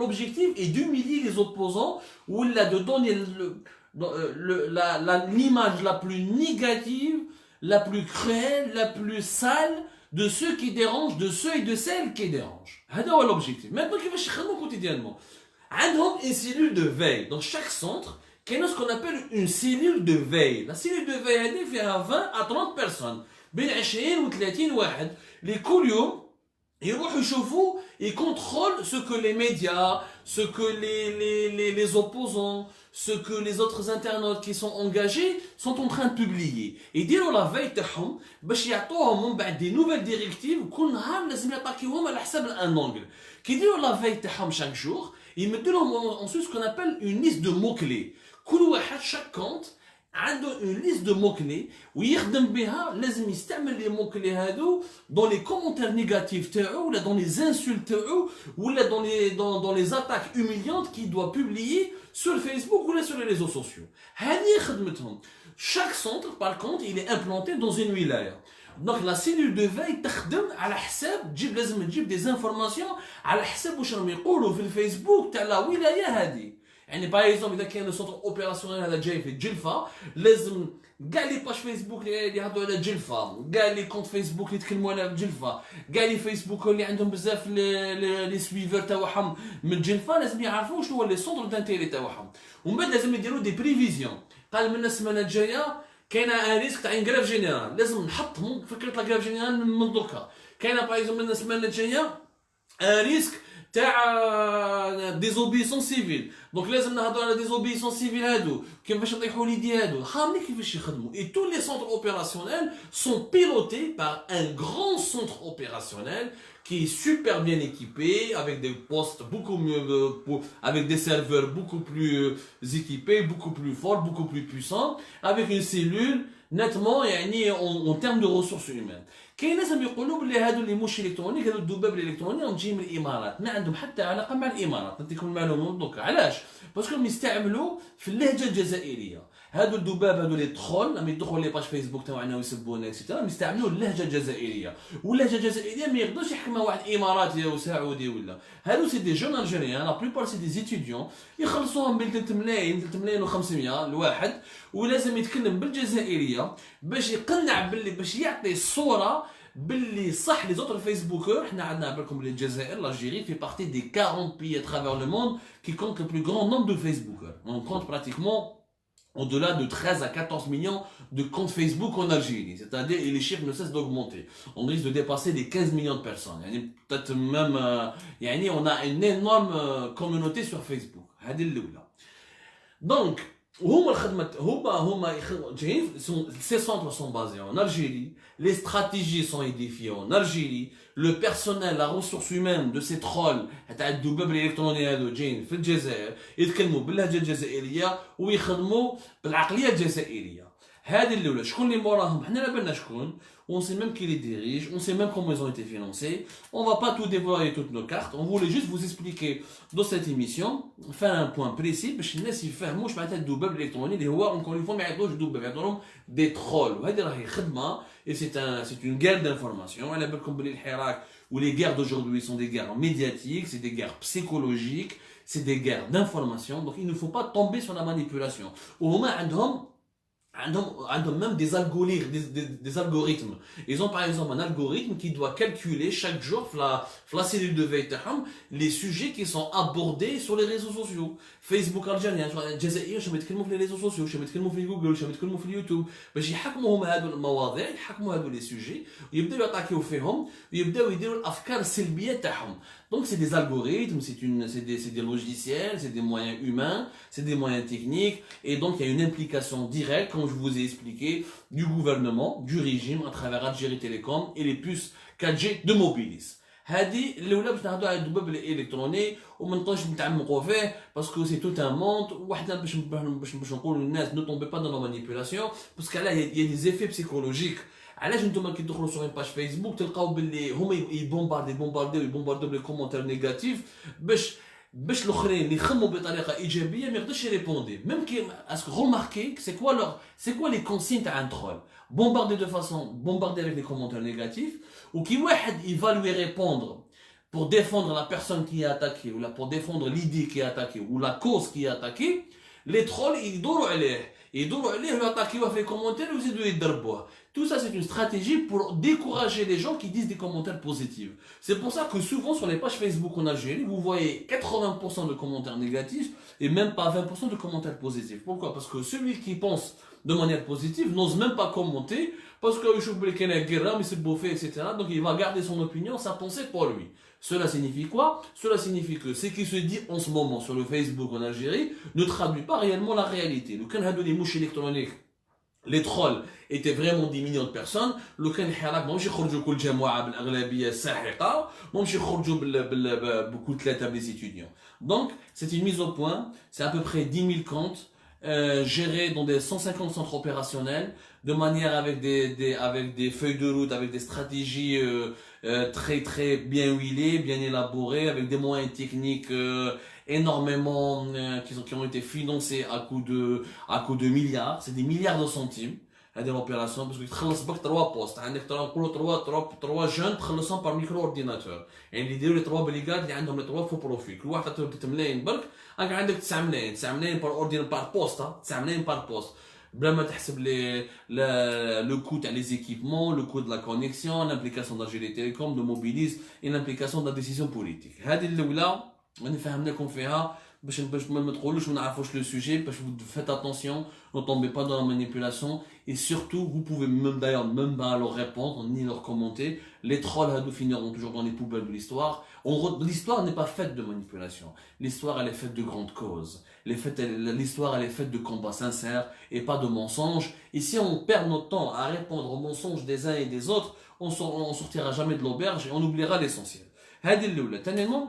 L'objectif est d'humilier les opposants ou de donner l'image la plus négative, la plus cruelle, la plus sale de ceux qui dérangent, de ceux et de celles qui dérangent. C'est l'objectif. Maintenant, qu'ils vont quotidiennement. Ils ont une cellule de veille. Dans chaque centre, كاين ce qu'on appelle une cellule de veille. La cellule de veille هذه فيها 20 à 30 personnes بين 20 و 30 واحد اللي كل يوم يروحوا يشوفوا ils contrôlent ce que les médias, ce que les opposants, ce que les autres internautes qui sont engagés sont en train de publier. يديروا la veille تاعهم باش يعطوهم من بعد des nouvelles directives كل نهار لازم يعطيوهم على حسب un angle. كي يديروا la veille تاعهم chaque jour, يمدوا لهم ensuite ce qu'on appelle une liste de mots-clés. كل واحد chaque compte عنده une liste de mots-clés ويخدم بها لازم يستعمل les mots-clés هادو dans les commentaires négatifs تاعو ولا dans les insultes تاعو ولا dans les attaques humiliantes qu'il doit publier sur Facebook ou sur les réseaux sociaux. هذه خدمتهم. Chaque centre par contre il est implanté dans une wilaya. Donc la cellule de veille تخدم على حساب لازم تجيب des informations على حساب واش راهم يقولوا في الفيسبوك تاع لا ولايه هذه. يعني باغ اكزومبل اذا كان السونتر اوبيراسيونيل هذا جاي في جلفه لازم كاع لي باج فيسبوك اللي يهضروا على جلفه كاع لي كونت فيسبوك اللي يتكلموا على جلفه كاع لي فيسبوك اللي عندهم بزاف لي سويفر تاعهم من جلفه لازم يعرفوا شنو هو لي سونتر دانتيري تاعهم ومن بعد لازم يديروا دي بريفيزيون قال من السمانه الجايه كاينه ان ريسك تاع غراف جينيرال لازم نحط فكره لا غراف جينيرال من دوكا كاينه باغ اكزومبل من السمانه الجايه ان ريسك تاع ديزوبيسون سيفيل دونك لازم نهضروا على ديزوبيسون سيفيل هادو كيفاش نطيحوا ليدي هادو خامني كيفاش يخدموا et tous les centres opérationnels sont pilotés par un grand centre opérationnel qui est super bien équipé avec des postes beaucoup mieux avec des serveurs beaucoup plus équipés beaucoup plus forts beaucoup plus puissants avec une cellule nettement يعني en termes de ressources humaines. كاين ناس يقولوا بلي هادو اللي مش الكترونيك هادو الذباب الالكتروني راهم جايين من الامارات ما عندهم حتى علاقه مع الامارات نعطيكم المعلومه دوكا علاش باسكو يستعملوا في اللهجه الجزائريه هادو الذباب هادو لي تخول لما يدخلوا لي باج فيسبوك تاعنا ويسبونا اكسيتيرا يستعملوا اللهجه الجزائريه واللهجه الجزائريه ما يقدرش يحكمها واحد اماراتي او سعودي ولا هادو سي دي جون الجيريان لا بلوبار سي دي زيتيديون يخلصوهم ب 3 ملايين 3 ملايين و500 الواحد ولازم يتكلم بالجزائريه باش يقنع باللي باش يعطي الصوره باللي صح لي زوتر فيسبوكور حنا عندنا بالكم بلي الجزائر l'Algérie fait partie des 40 pays à travers le monde qui comptent le plus grand nombre de Facebookers. On compte pratiquement au-delà de 13 à 14 millions de comptes Facebook en Algérie. C'est-à-dire que les chiffres ne cessent d'augmenter. On risque de dépasser les 15 millions de personnes. Peut-être même, on a une énorme communauté sur Facebook. Donc, ces centres sont basés en Algérie, les stratégies sont édifiées en Algérie, le personnel, la ressource humaine de ces trolls, الذباب الالكتروني هذو جايين في الجزائر يتكلموا باللهجه الجزائريه ويخدموا بالعقليه الجزائريه. هذه الاولى شكون اللي موراهم حنا لا بالنا شكون on sait même qui les dirige, on sait même comment ils ont été financés. On va pas tout dévoiler toutes nos cartes, on voulait juste vous expliquer dans cette émission, faire un point précis باش الناس يفهموا واش معناتها الذباب الالكتروني اللي هو encore une fois ما يعطوش ذباب يعطوهم des trolls. وهذه راهي خدمه et c'est une guerre d'information. على بالكم بلي الحراك ou les guerres d'aujourd'hui sont des guerres médiatiques, c'est des guerres psychologiques, c'est des guerres d'information. Donc il ne faut pas tomber sur la manipulation. وهما عندهم même des algorithmes. Ils ont par exemple un algorithme qui doit calculer chaque jour la cellule de veille les sujets qui sont abordés sur les réseaux sociaux. Facebook algérien, الجزائر شنو يتكلموا في les réseaux sociaux, شنو يتكلموا في جوجل, شنو يتكلموا في اليوتيوب باش يحكموهم هذو المواضيع, يحكموا هذو les sujets ويبداو يعطاكيو فيهم ويبداو يديروا الافكار السلبيه تاعهم. Donc c'est des algorithmes, c'est des logiciels, c'est des moyens humains, c'est des moyens techniques et donc il y a une implication directe comme je vous ai expliqué du gouvernement, du régime à travers Algérie Télécom et les puces 4G de Mobilis. هذه الاولى باش نهضروا على الذباب الالكتروني وما نبقاوش نتعمقوا فيه باسكو سي توت ان موند وحنا باش نقولوا للناس نو تومبي با دون لا مانيبيولاسيون باسكو علاه يا دي زيفي بسيكولوجيك. علاش نتوما كي تدخلوا سور باج فيسبوك تلقاو باللي هما يبومبارديو لي كومونتير نيجاتيف باش الاخرين اللي يخموا بطريقه ايجابيه ما يقدرش يريبوندي ميم كي اسكو remarquez c'est quoi les consignes تاع un troll bombarder avec les commentaires négatifs ou qui واحد il va lui répondre pour défendre la personne qui est attaquée ou là pour défendre l'idée qui est attaquée ou la cause qui est attaquée Les trolls, ils dorment عليه. Ils dorment عليه, ils attaquent في les commentaires, ils doivent يضربوه. Tout ça, c'est une stratégie pour décourager les gens qui disent des commentaires positifs. C'est pour ça que souvent sur les pages Facebook en Algérie, vous voyez 80% de commentaires négatifs et même pas 20% de commentaires positifs. Pourquoi? Parce que celui qui pense de manière positive n'ose même pas commenter parce qu'il chope les guerres, mais c'est bouffé, etc. Donc il va garder son opinion, sa pensée pour lui. Cela signifie quoi? Cela signifie que ce qui se dit en ce moment sur le Facebook en Algérie ne traduit pas réellement la réalité. Le cas de les mouches électroniques, les trolls étaient vraiment des millions de personnes. لو كان الحراك ماهمش يخرجوا كل جماعه بالاغلبيه الساحقه ماهمش يخرجوا بكتله les étudiants. Donc c'est une mise au point, c'est à peu près 10 000 comptes gérés dans des 150 centres opérationnels de manière avec des feuilles de route, avec des stratégies très très bien huilées, bien élaborées, avec des moyens techniques énormément qui ont été financés à coup de milliards, c'est des milliards de centimes. هذه l'opération parce que تخلص بك 3 بوست عندك نقولوا 3 جون تخلصهم بار ميكرو اورديناتور يعني اللي يديروا لي 3 بليغات اللي عندهم لي 3 فو بروفيل كل واحد عطيو 3 ملايين برك راك عندك 9 ملايين 9 ملايين بار اورديناتور بار بوست 9 ملايين بار بوست بلا ما تحسب le coût تاع les équipements, le coût de la connexion, l'implication d'Algérie Télécom, de Mobilis et l'implication de la décision politique. هذه الاولى راني فهمناكم فيها باش ما تقولوش ما نعرفوش le sujet باش vous faites attention, ne tombez pas dans la manipulation et surtout vous pouvez même pas leur répondre ni leur commenter. Les trolls hadou finiront toujours dans les poubelles de l'histoire. L'histoire n'est pas faite de manipulation. L'histoire elle est faite de grandes causes. L'histoire elle est faite de combats sincères et pas de mensonges. Et si on perd notre temps à répondre aux mensonges des uns et des autres, on sortira jamais de l'auberge et on oubliera l'essentiel. هذه الأولى. Tellement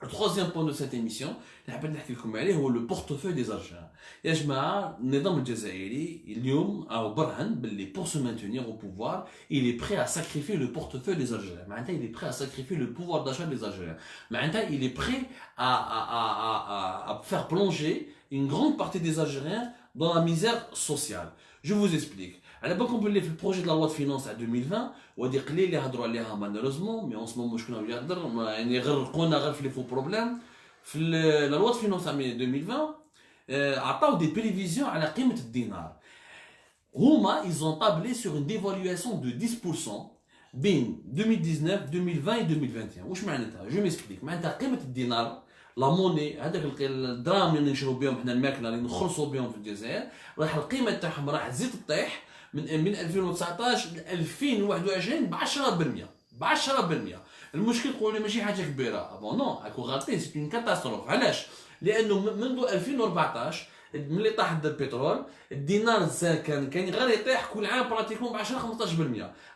le troisième point de cette émission, هو le portefeuille des Algériens. يا جماعة النظام الجزائري اليوم أو برهن باللي pour se maintenir au pouvoir, il est prêt à sacrifier le portefeuille des Algériens. معناتها il est prêt à sacrifier le pouvoir d'achat des Algériens. معناتها il est prêt à faire plonger une grande partie des Algériens dans la misère sociale. Je vous explique. على بالكم باللي في البروجي de la loi de finances à 2020 ودي قليل اللي هضروا عليها malheureusement mais en ce moment شكون يهضر يعني غرقونا غير في لي فو بروبليم في la loi de finances à 2020 عطاو des prévisions على قيمة الدينار. هما ils ont tablé sur une dévaluation de 10% بين 2019 2020 et 2021. واش معناتها؟ جو ميسبليك. معناتها قيمة الدينار لا موني هذاك الدراهم اللي نشرو بهم حنا الماكله اللي نخلصوا بهم في الجزائر راح القيمه تاعهم راح تزيد تطيح من 2019 ل 2021 ب 10%. المشكل تقول لي ماشي حاجه كبيره بون نو اكو غالطين سي اون كاتاستروف. علاش؟ لانه منذ 2014 ملي طاح البترول الدينار كان غير يطيح كل عام براتيكون ب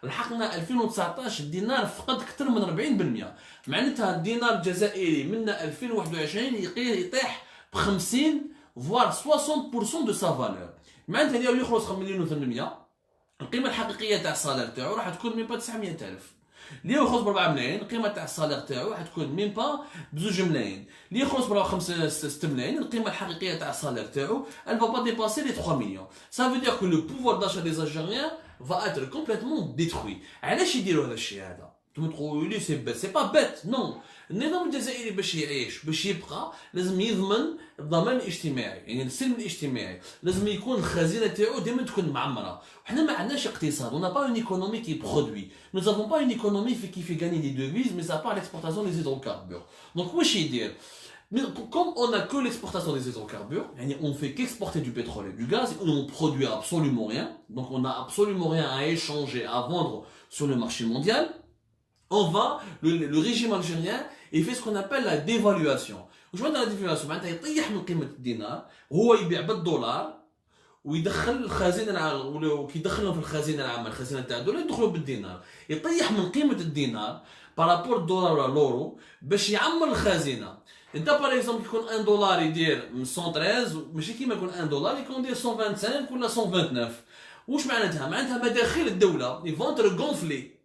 10-15%. لحقنا 2019 الدينار فقد اكثر من 40%. معناتها الدينار الجزائري من 2021 يطيح ب 50 voire 60% de sa valeur. معناتها اليوم يخلص 5 مليون و800 القيمه الحقيقيه تاع الصالير تاعو راح تكون ميم با 900,000. اللي يخلص ب 4 ملايين القيمه تاع الصالير تاعو راح تكون ميم با ب 2 ملايين. اللي يخلص ب 5-6 ملايين القيمه الحقيقيه تاع الصالير تاعو elle va pas dépasser les 3 millions. Ça veut dire que le pouvoir d'achat des Algériens va être complètement détruit. علاش يديروا هذا الشيء هذا؟ انتم تقولوا لي سي با بيت. نو النظام الجزائري باش يعيش باش يبقى لازم يضمن الضمان الاجتماعي يعني السلم الاجتماعي. لازم يكون الخزينه تاعو دائما تكون معمره. وحنا ما عندناش اقتصاد. on n'a pas une économie qui produit. nous n'avons pas une économie qui fait gagner des devises mais à part l'exportation des hydrocarbures. donc واش يدير؟ comme on n'a que l'exportation des hydrocarbures, on fait qu'exporter du pétrole et du gaz, et on produit absolument rien, donc on n'a absolument rien à échanger, à vendre sur le marché mondial. On va, le régime algérien, il fait ce qu'on appelle la dévaluation. وش معناتها la dévaluation؟ معناتها يطيح من قيمة الدينار، هو يبيع بالدولار ويدخل الخزينة العامة وكيدخلهم في الخزينة العامة، الخزينة تاع الدولار يدخلوا بالدينار، يطيح من قيمة الدينار بارابور الدولار ولا لورو باش يعمر الخزينة. انت باغ اكزومبل يكون 1 دولار يدير 113 ماشي كيما يكون 1 دولار يكون يدير 125 ولا 129. واش معناتها؟ معناتها مداخيل الدولة يفونتر غونفلي.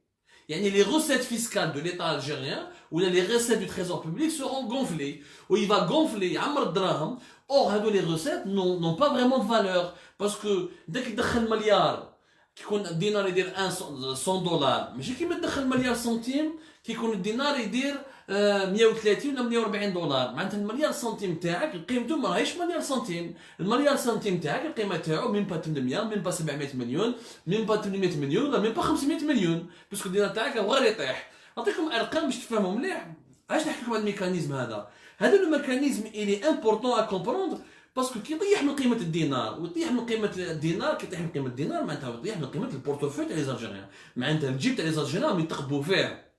يعني les recettes fiscales de l'État algérien ou les recettes du trésor public seront gonflées. Ou il va gonfler يعمر الدراهم. Or, les recettes n'ont pas vraiment de valeur. Parce que dès qu'il دخل مليار كيكون الدينار يدير 100 دولار ماشي كيما تدخل مليار سنتيم كيكون الدينار يدير 130 ولا 140 دولار. معناتها المليار سنتيم تاعك قيمته ما راهيش مليار سنتيم. المليار سنتيم تاعك القيمه تاعو ميم با 800 ميم با 700 مليون ميم با 800 مليون ولا ميم با 500 مليون باسكو الدينار تاعك غير يطيح. نعطيكم ارقام باش تفهموا مليح. علاش نحكي لكم على الميكانيزم هذا؟ هذا الميكانيزم الي امبورطون ا كومبروندر باسكو كي يطيح من قيمه الدينار ويطيح من قيمه الدينار كي يطيح من قيمه الدينار معناتها يطيح من قيمه البورتوفوي تاع لي زالجيريان. معناتها الجيب تاع لي زالجيريان يتقبوا فيه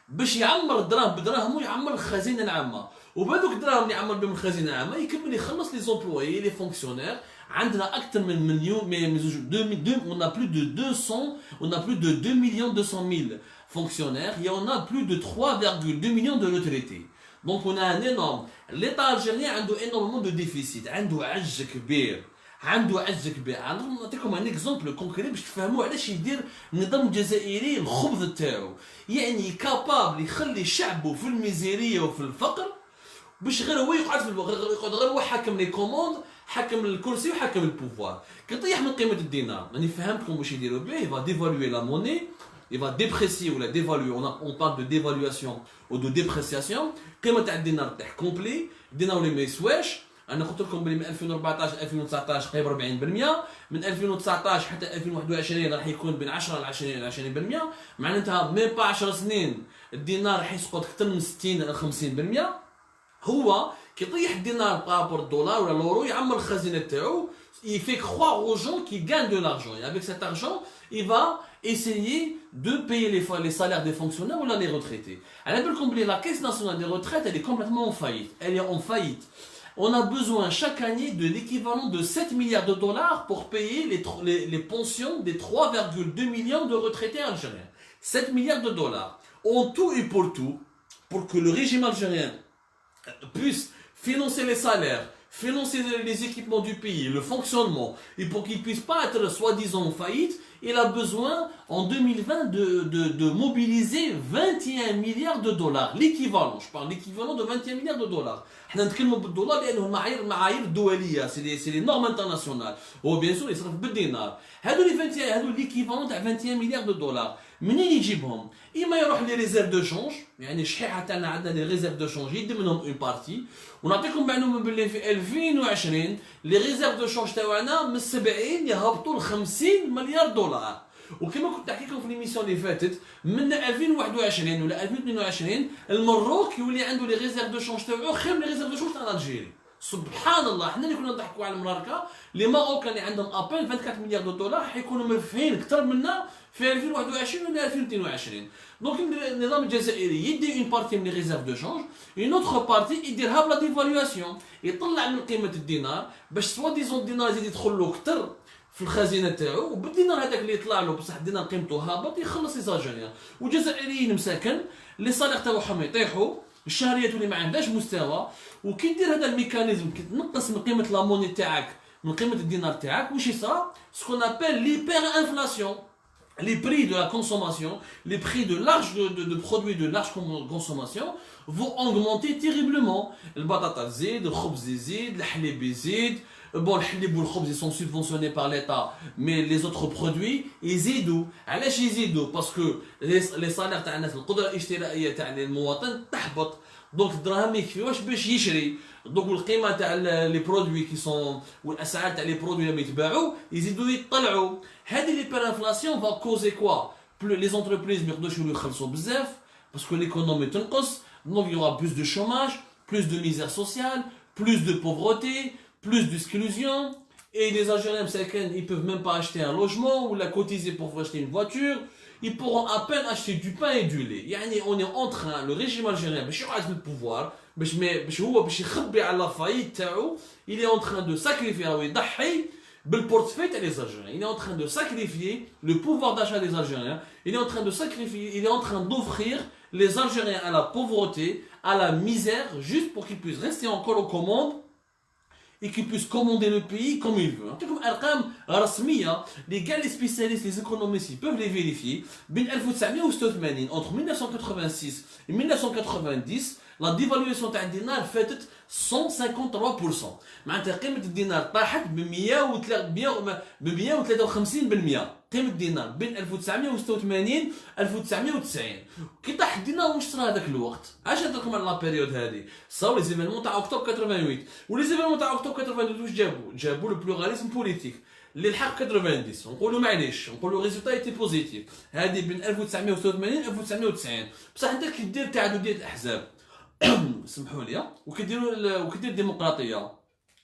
باش يعمر الدراهم بدراهمو يعمر الخزينه العامه وبهذوك الدراهم اللي يعمر بهم الخزينه العامه يكمل يخلص لي زومبلويي لي فونكسيونير. عندنا اكثر من مليون on a plus de 200 on a plus de 2 millions 200 000 fonctionnaires et on a plus de 3,2 millions de retraités. Donc on a un énorme l'état algérien عنده énormément de déficit عنده عجز كبير نعطيكم ان اكزومبل كونكري باش تفهموا علاش يدير النظام الجزائري الخبز تاعو. يعني كابابل يخلي شعبه في الميزيريه وفي الفقر باش غير هو يقعد غير هو حاكم لي كوموند حاكم الكرسي وحاكم البوفوار. كيطيح من قيمه الدينار راني فهمتكم واش يديروا به. يفا ديفالوي لا موني يفا ديبريسي ولا ديفالوي اون بارل دو ديفالواسيون و دو ديبريسياسيون. قيمه تاع الدينار طيح كومبلي. الدينار اللي ما يسواش. انا قلت لكم بلي من 2014 2019 قريب 40%. من 2019 حتى 2021 راح يكون بين 10 ل 20 ل 20%. معناتها ميم با 10 سنين الدينار راح يسقط اكثر من 60 ل 50%. هو كيطيح الدينار بارابور الدولار ولا لورو يعمر الخزينه تاعو. Il fait croire aux gens qu'il gagne de l'argent. Et avec cet argent, il va essayer de payer les salaires des fonctionnaires ou les retraités. La Caisse nationale des retraites, elle est complètement en faillite. Elle est en faillite. On a besoin chaque année de l'équivalent de 7 milliards de dollars pour payer les pensions des 3,2 millions de retraités algériens. 7 milliards de dollars. En tout et pour que le régime algérien puisse financer les salaires, financer les équipements du pays, le fonctionnement, et pour qu'il ne puisse pas être soi-disant en faillite, il a besoin en 2020 de mobiliser 21 milliards de dollars. L'équivalent, je parle l'équivalent de 21 milliards de dollars. احنا نتكلموا بالدولار لانه المعايير الدوليه سي لي نورم انترناسيونال. هو بيان سور يصرف بالدينار. هادو لي 21 هادو ليكيفالون تاع 21 مليار دو دولار منين يجيبهم؟ اما يروح لي ريزيرف دو شونج يعني الشحيحه تاعنا عندنا لي ريزيرف دو شونج يدي منهم اون بارتي. ونعطيكم معلومه باللي في 2020 لي ريزيرف دو شونج تاعنا من 70 يهبطوا ل 50 مليار دولار. وكما كنت نحكي لكم في ليميسيون اللي فاتت من 2021 ولا 2022 المروك يولي عنده لي ريزيرف دو شونج تاعو خير من لي ريزيرف دو شونج تاع الجيري. سبحان الله. حنا اللي كنا نضحكوا على المراركه لي ماروك اللي عندهم ابل 24 مليار دو دولار حيكونوا مربحين اكثر منا في 2021 ولا 2022. دونك النظام الجزائري يدي اون بارتي من لي ريزيرف دو شونج اون اوتر بارتي يديرها بلا ديفالواسيون يطلع من قيمه الدينار باش سوا ديزون الدينار يزيد يدخل له اكثر في الخزينه تاعو وبالدينار هذاك اللي يطلع له بصح الدينار قيمته هابط يخلص لي زالجيريان. والجزائريين مساكن لي صالير تاعهم يطيحوا الشهريه تولي ما عندهاش مستوى. وكي دير هذا الميكانيزم كي تنقص من قيمه لاموني تاعك من قيمه الدينار تاعك واش يصرى سكون ابل ليبر انفلاسيون. Les prix de la consommation, les prix de produits de large consommation vont augmenter terriblement. Le batata zid, le khobz zid, le halib zid. Bon, le halib ou le khobz ils sont subventionnés par l'État, mais les autres produits ils zidou. علاش يزيدوا؟ parce que les salaires تاع الناس القدره الاشترائيه تاع المواطن تحبط. دونك الدراهم ما يكفيوش باش يشري. دونك القيمه تاع لي برودوي كي سون والاسعار تاع لي برودوي لما يتباعوا يزيدوا يطلعوا. هذه ليبر انفلاسيون فا كوزي كوا؟ لي زونتربريز ما يقدروش يخلصوا بزاف باسكو ليكونومي تنقص. دونك يوغا بلوس دو شوماج بلوس دو ميزير سوسيال بلوس دو بوفرتي plus d'exclusion. Et les Algériens, ils peuvent même pas acheter un logement ou la cotiser pour acheter une voiture. Ils pourront à peine acheter du pain et du lait. Yani, on est en train, le régime algérien, le pouvoir, il est en train de sacrifier le portefeuille des Algériens. Il est en train de sacrifier le pouvoir d'achat des Algériens. Il est en train de sacrifier, il est en train d'offrir les Algériens à la pauvreté, à la misère, juste pour qu'ils puissent rester encore aux commandes et qu'ils puissent commander le pays comme ils veulent. Comme Arqam Rasmiya, les gars, les spécialistes, les économistes, ils peuvent les vérifier. Entre 1986 et 1990, la dévaluation du dinar fait 153%. معناتها قيمة الدينار طاحت ب 153%. قيمة الدينار بين 1986 1990. كي طاح الدينار واش صرا هذاك الوقت؟ علاش هضركم على لا بيريود هذه؟ صاو لي زيفينمون تاع اكتوبر 88 ولي زيفينمون تاع اكتوبر 88 واش جابوا لو بلوراليزم بوليتيك اللي لحق 90 نقولوا معليش نقولوا ريزولتا ايتي بوزيتيف هذه بين 1986 1990 بصح انت كي دير تعدديه الاحزاب سمحوا لي وكدير ديمقراطيه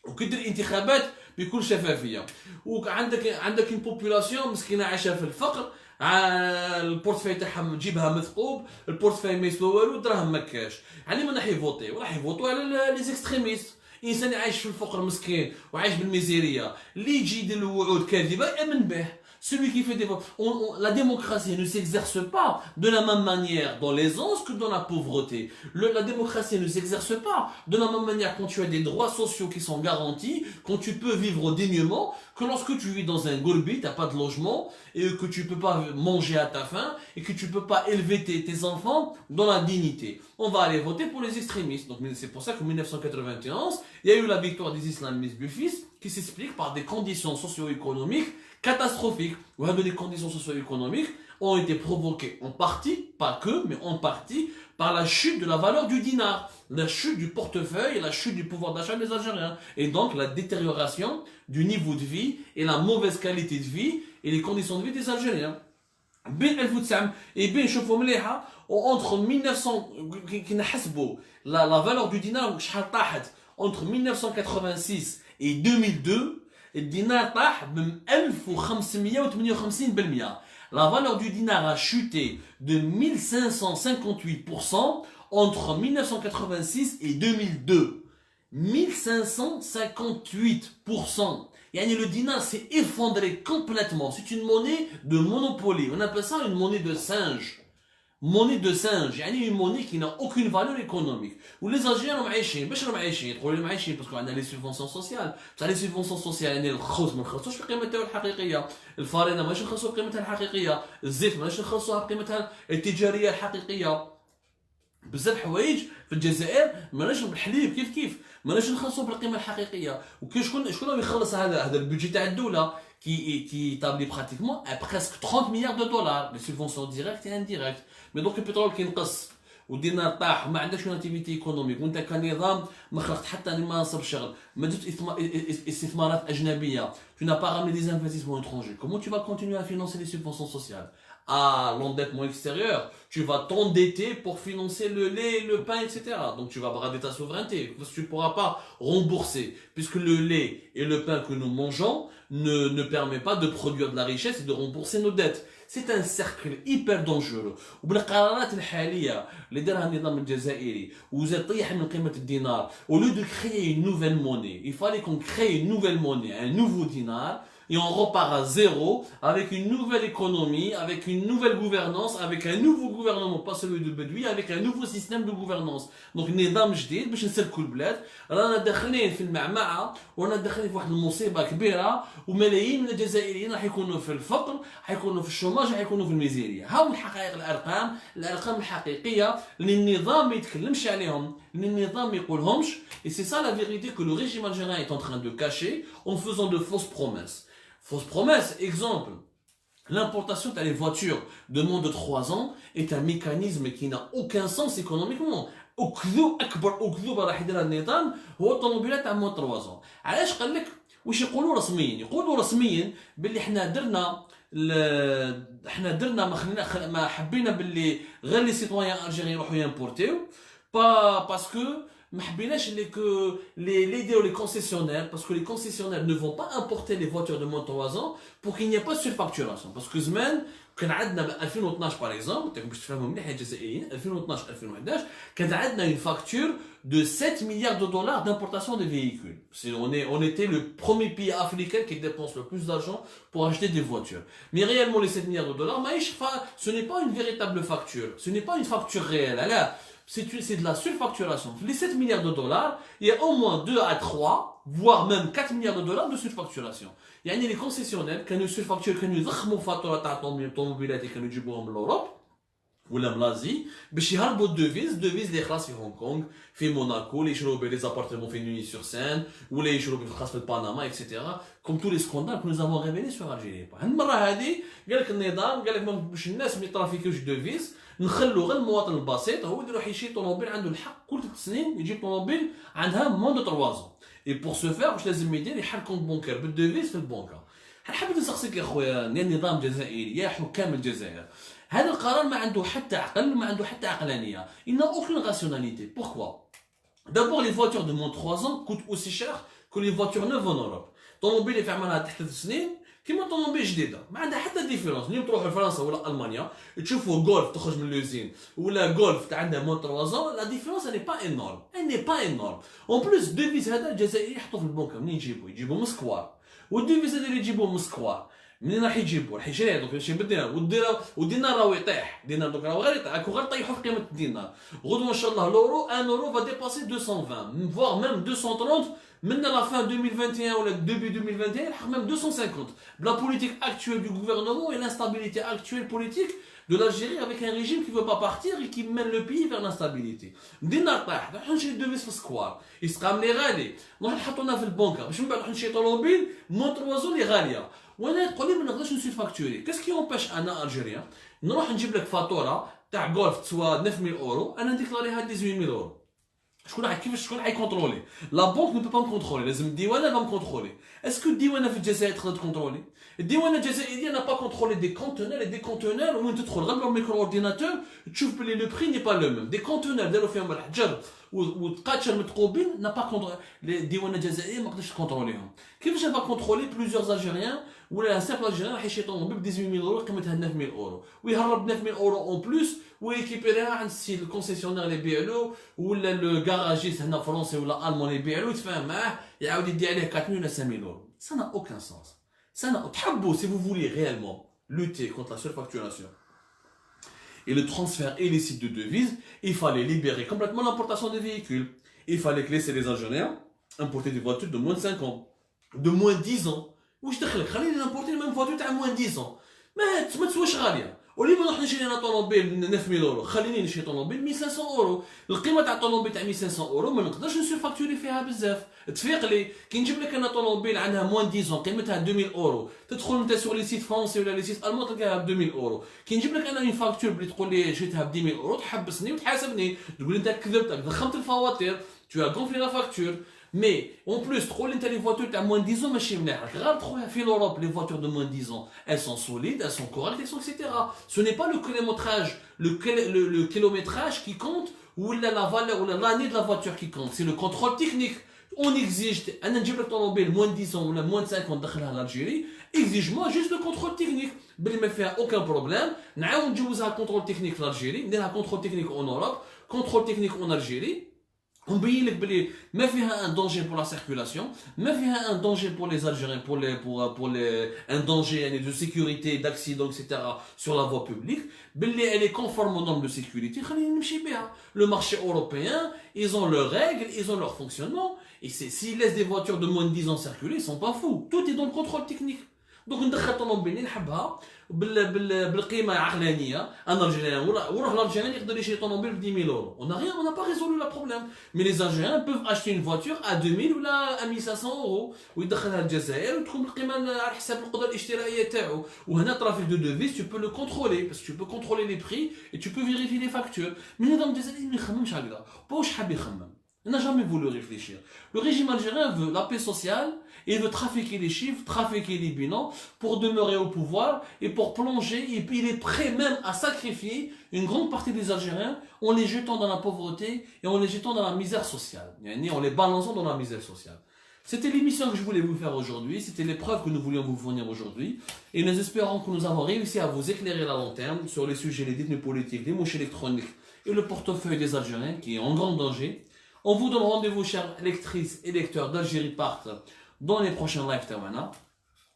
وكدير انتخابات بكل شفافيه وعندك اون بوبولاسيون مسكينه عايشه في الفقر البورتفاي تاعها تجيبها مثقوب البورتفاي ما يسوى والو الدراهم ما كاش يعني من راح يفوتي وراح يفوتوا على لي زيكستريميست انسان عايش في الفقر مسكين وعايش بالميزيريا اللي يجي يدير له وعود كاذبه يامن به. Celui qui fait des... la démocratie ne s'exerce pas de la même manière dans l'aisance que dans la pauvreté. La démocratie ne s'exerce pas de la même manière quand tu as des droits sociaux qui sont garantis, quand tu peux vivre dignement, que lorsque tu vis dans un gourbi, tu n'as pas de logement, et que tu ne peux pas manger à ta faim, et que tu ne peux pas élever tes enfants dans la dignité. On va aller voter pour les extrémistes. Donc c'est pour ça qu'en 1991, il y a eu la victoire des islamistes bufistes qui s'explique par des conditions socio-économiques catastrophiques. Les conditions socio-économiques ont été provoquées en partie, pas que, mais en partie, par la chute de la valeur du dinar, la chute du portefeuille et la chute du pouvoir d'achat des Algériens. Et donc la détérioration du niveau de vie et la mauvaise qualité de vie et les conditions de vie des Algériens. Et bien, entre 1900, la valeur du dinar, entre 1986 et 2002, le dinar طاح ب 1558%. La valeur du dinar a chuté de 1558% entre 1986 et 2002. 1558%. Yani le dinar s'est effondré complètement. C'est une monnaie de monopoly. On appelle ça une monnaie de singe. Monnaie de singe, يعني une monnaie qui n'a aucune valeur économique. Ou les Algériens راهم عايشين باش راهم عايشين تقولوا لهم عايشين باسكو عندنا لي سوبفونسيون سوسيال بصح لي سوبفونسيون سوسيال يعني الخبز ما نخلصوش بقيمتها الحقيقيه الفارينه ماشي نخلصوا بقيمتها الحقيقيه الزيت ماشي نخلصوها بقيمتها التجاريه الحقيقيه بزاف حوايج في الجزائر ماناش بالحليب كيف ماناش نخلصوا بالقيمه الحقيقيه وكي شكون يخلص هذا البودجي تاع الدوله qui établit pratiquement à presque 30 milliards de dollars, les subventions directes et indirectes. Mais donc le pétrole qui نقص والدينار طاح وما عندكش اون اكتيفيتي ايكونوميك وانت كنظام ما خلقت حتى منصب شغل ما درت استثمارات اجنبيه tu n'as pas ramené des investissements étrangers comment tu vas continuer à financer les subventions sociales à l'endettement extérieur tu vas t'endetter pour financer le lait le pain etc donc tu vas brader ta souveraineté parce que tu ne pourras pas rembourser puisque le lait et le pain que nous mangeons ne permet pas de produire de la richesse et de rembourser nos dettes. C'est un cercle hyper dangereux. وبالقرارات الحالية اللي دارها النظام الجزائري وزاد طيح من قيمة الدينار au lieu de créer une nouvelle monnaie, il fallait qu'on crée une nouvelle monnaie, un nouveau dinar et on repart à zéro avec une nouvelle économie, avec une nouvelle gouvernance, avec un nouveau gouvernement, pas celui de Bedoui, avec un nouveau système de gouvernance. Donc نظام جديد باش نسلكوا البلاد رانا داخلين في المعمعة ورانا داخلين في واحد المصيبة كبيرة وملايين من الجزائريين راح يكونوا في الفقر حيكونوا في الشوماج حيكونوا في الميزيريا. هاو الحقائق الارقام الحقيقية اللي النظام ما يتكلمش عليهم اللي النظام ما يقولهمش et c'est ça la vérité que le régime algérien est en train de cacher en faisant de fausses promesses. Fausse promesse, exemple, l'importation des voitures de moins de 3 ans est un mécanisme qui n'a aucun sens économiquement. أكبر أكذوبة راح يديرها النظام هو الطوموبيلات تاع موان 3 ans. علاش قال لك واش يقولوا رسميا؟ يقولوا رسميا باللي حنا درنا ما حبينا باللي غير لي سيتويان الجيريان يروحوا يمبورتيو باسكو ما حبيناش que les concessionnaires parce que les concessionnaires ne vont pas importer les voitures de moins de 3 ans pour qu'il n'y ait pas de surfacturation parce que زمان كان عندنا 2012 par exemple باش تفهموا مليح الجزائريين 2012 2011 كان عندنا une facture de 7 milliards de dollars d'importation de véhicules. On était le premier pays africain qui dépense le plus d'argent pour acheter des voitures. Mais réellement les 7 milliards de dollars ce n'est pas une véritable facture, ce n'est pas une facture réelle. Là, c'est de la surfacturation. Les 7 milliards de dollars, il y a au moins 2 à 3, voire même 4 milliards de dollars de surfacturation. Il y a les concessionnaires qui nous surfacturent, qui nous يضخموا فاتورة تاع الطوموبيلات اللي كانوا يجيبوهم من l'Europe ولا من لازي باش يهربوا الدوفيز اللي خلاص في هونغ كونغ في موناكو اللي يشروا بي لي زابارتمون في نوني سور سين ولا يشروا بي خلاص في البنما اكسيتيرا كوم تو لي سكوندال كو نو افون ريفيلي سور الجيري. هاد المره هذه قال لك النظام قال لك باش الناس ما يترافيكيوش دوفيز نخلوا غير المواطن البسيط هو اللي يروح يشري طوموبيل عنده الحق كل 3 سنين يجيب طوموبيل عندها موان دو 3 ans. اي بور سو فير واش لازم يدير يحل كونت بونكير بالدوفيز في البنكه. حبيت نسقسيك يا خويا النظام الجزائري يا حكام الجزائر هذا القرار ما عنده حتى عقل ما عنده حتى عقلانيه. Il n'a aucune rationalité. Pourquoi? D'abord les voitures de moins de 3 ans coûtent aussi cher que les voitures neuves en Europe. طوموبيل اللي في عمرها تحت 3 سنين كيما طوموبيل جديده ما عندها حتى ديفيرونس. اليوم تروحوا لفرنسا ولا المانيا تشوفوا غولف تخرج من لوزين ولا غولف تاع عندها موان 3 ans لا ديفيرونس elle n'est pas énorme. Elle n'est pas énorme. En plus الدوفيز هذا الجزائري يحطوا في البنكه منين يجيبوا من سكوار والدوفيز هذا اللي يجيبوه من سكوار منين راح يجيبوا راح يشري دوك يمشي بالدينار والدينار راهو يطيح الدينار دوك راهو غير يطيح غير طيحوا في قيمه الدينار. غدوه ان شاء الله لورو 1 euro va dépasser 220 voire même 230 من la fin 2021 ou le début 2021 يلحق même 250. La politique actuelle du gouvernement et l'instabilité actuelle politique de l'Algérie avec un régime qui ne veut pas partir et qui mène le pays vers l'instabilité. الدينار طايح نروح نشري دوفيز في السكوار يسقام لي غالي نروح نحطونا في البنكه باش من بعد نروح نشري طوموبيل مون 3 ans اللي غاليه. وانا تقول لي ما نقدرش نسوي فاكتوري كاس كي اونباش انا الجيريان نروح نجيب لك فاتوره تاع غولف تسوى 9000 اورو انا نديكلاريها 18000 اورو. شكون راح يكونترولي؟ لا بنك نو با كونترولي لازم الديوانه فام كونترولي. اسكو الديوانه في الجزائر تقدر تكونترولي؟ الديوانه الجزائريه نا با كونترولي دي كونتونور دي كونتونور وين تدخل غير بالميكرو اورديناتور تشوف بلي لو بري ني با لو ميم. دي كونتونور داروا فيهم الحجر وتقاتشر متقوبين نا با كونترولي. الديوانه الجزائريه ما قدرش تكونتروليهم. كيفاش با كونترولي بلوزيور الجيريان ولا سامبل الجيريان راح يشري طوموبيل ب 18000 اورو قيمتها 9000 اورو ويهرب 9000 اورو اون بلوس ويكيبيريها عند السي الكونسيسيونير اللي يبيع له ولا لو كاراجيست هنا فرنسي ولا الماني اللي يبيع له يتفاهم معاه يعاود يدي عليه 4000 ولا 5000 اورو. Ça n'a aucun sens. Ça n'a تحبوا si vous voulez réellement lutter contre la surfacturation et le transfert illicite de devises, il fallait libérer complètement l'importation des véhicules. Il fallait laisser les Algériens importer des voitures de moins de 5 ans, de moins de 10 ans. واش دخلك خليني نامبورتي même voiture تاع moins de 10 ans. ما تسواش غاليه. ولي ما نروح نشري انا طوموبيل 9000 اورو خليني نشري طوموبيل 1500 اورو. القيمه تاع الطوموبيل تاع 1500 اورو ما نقدرش نسير فاكتوري فيها بزاف. تفيق لي كي نجيب لك انا طوموبيل عندها موان 10 قيمتها 2000 اورو تدخل انت سور لي سيت فرونسي ولا لي سيت المون تلقاها ب 2000 اورو. كي نجيب لك انا اون فاكتور بلي تقول لي شريتها ب 10000 اورو تحبسني وتحاسبني تقول لي انت كذبت ضخمت الفواتير tu as gonflé la facture. Mais en plus, les voitures à moins de 10 ans, en Europe, les voitures de moins de 10 ans, elles sont solides, elles sont correctes, etc. Ce n'est pas le kilométrage, le kilométrage qui compte, ou la valeur, ou l'année de la voiture qui compte. C'est le contrôle technique. On exige, un automobile moins de 10 ans ou moins de 5 ans dans l'Algérie, exige-moi juste le contrôle technique. Il ne me fait aucun problème. Nous avons un contrôle technique en Algérie, nous avons un contrôle technique en Europe, contrôle technique en Algérie. On dit que mais il y a un danger pour la circulation, mais il y a un danger pour les Algériens, un danger de sécurité, d'accident, etc. sur la voie publique. Elle est conforme aux normes de sécurité. Le marché européen, ils ont leurs règles, ils ont leur fonctionnement. Et s'ils laissent des voitures de moins de 10 ans circuler, ils ne sont pas fous. Tout est dans le contrôle technique. Donc ندخل طوموبيل اللي نحبها بالقيمه عقلانيه انا الجيريان وروح l'Algérien يقدر يشري طوموبيل ب 10000 euros. On n'a pas résolu le problème. Mais les Algériens peuvent acheter une voiture à 2000 ولا à 1500 euros ويدخلها الجزائر وتكون بالقيمه على حساب القدره الاشترائيه تاعو. وهنا trafic de devises tu peux le contrôler parce que tu peux contrôler les prix et tu peux vérifier les factures. Mais النظام الجزائري ما يخممش هكذا. واش حاب يخمم. Il n'a jamais voulu réfléchir. Le régime algérien veut la paix sociale, il veut trafiquer les chiffres, trafiquer les bilans pour demeurer au pouvoir et pour plonger. Et puis il est prêt même à sacrifier une grande partie des Algériens en les jetant dans la pauvreté et en les jetant dans la misère sociale. En les balançant dans la misère sociale. C'était l'émission que je voulais vous faire aujourd'hui, c'était l'épreuve que nous voulions vous fournir aujourd'hui. Et nous espérons que nous avons réussi à vous éclairer la lanterne sur les sujets des détenus politiques, des mouches électroniques et le portefeuille des Algériens qui est en grand danger. On vous donne rendez-vous, chers lectrices et lecteurs d'Algérie Part, dans les prochains lives Tawana.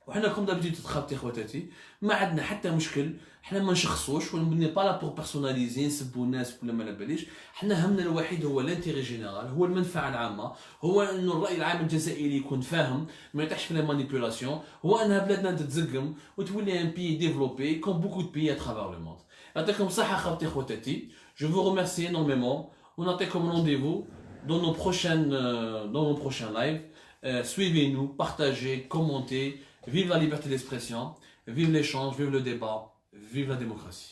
وحنا كوم دابجيد تخاوتي خواتاتي ما عندنا حتى مشكل. حنا ما نشخصوش ونبني با لا بور بيرسوناليزي نسبوا الناس ولا ما على باليش. حنا همنا الوحيد هو لانتيغي جينيرال، هو المنفعه العامه، هو انه الراي العام الجزائري يكون فاهم ما يطيحش في لا مانيبيولاسيون، هو انها بلادنا تتزقم وتولي ان بي ديفلوبي كوم بوكو دو بي ا ترافير لو موند. يعطيكم الصحه خواتي خواتاتي. جو فو ريميرسي énormément ونعطيكم رونديفو dans nos prochains lives. Suivez-nous, partagez, commentez. Vive la liberté d'expression, vive l'échange, vive le débat, vive la démocratie.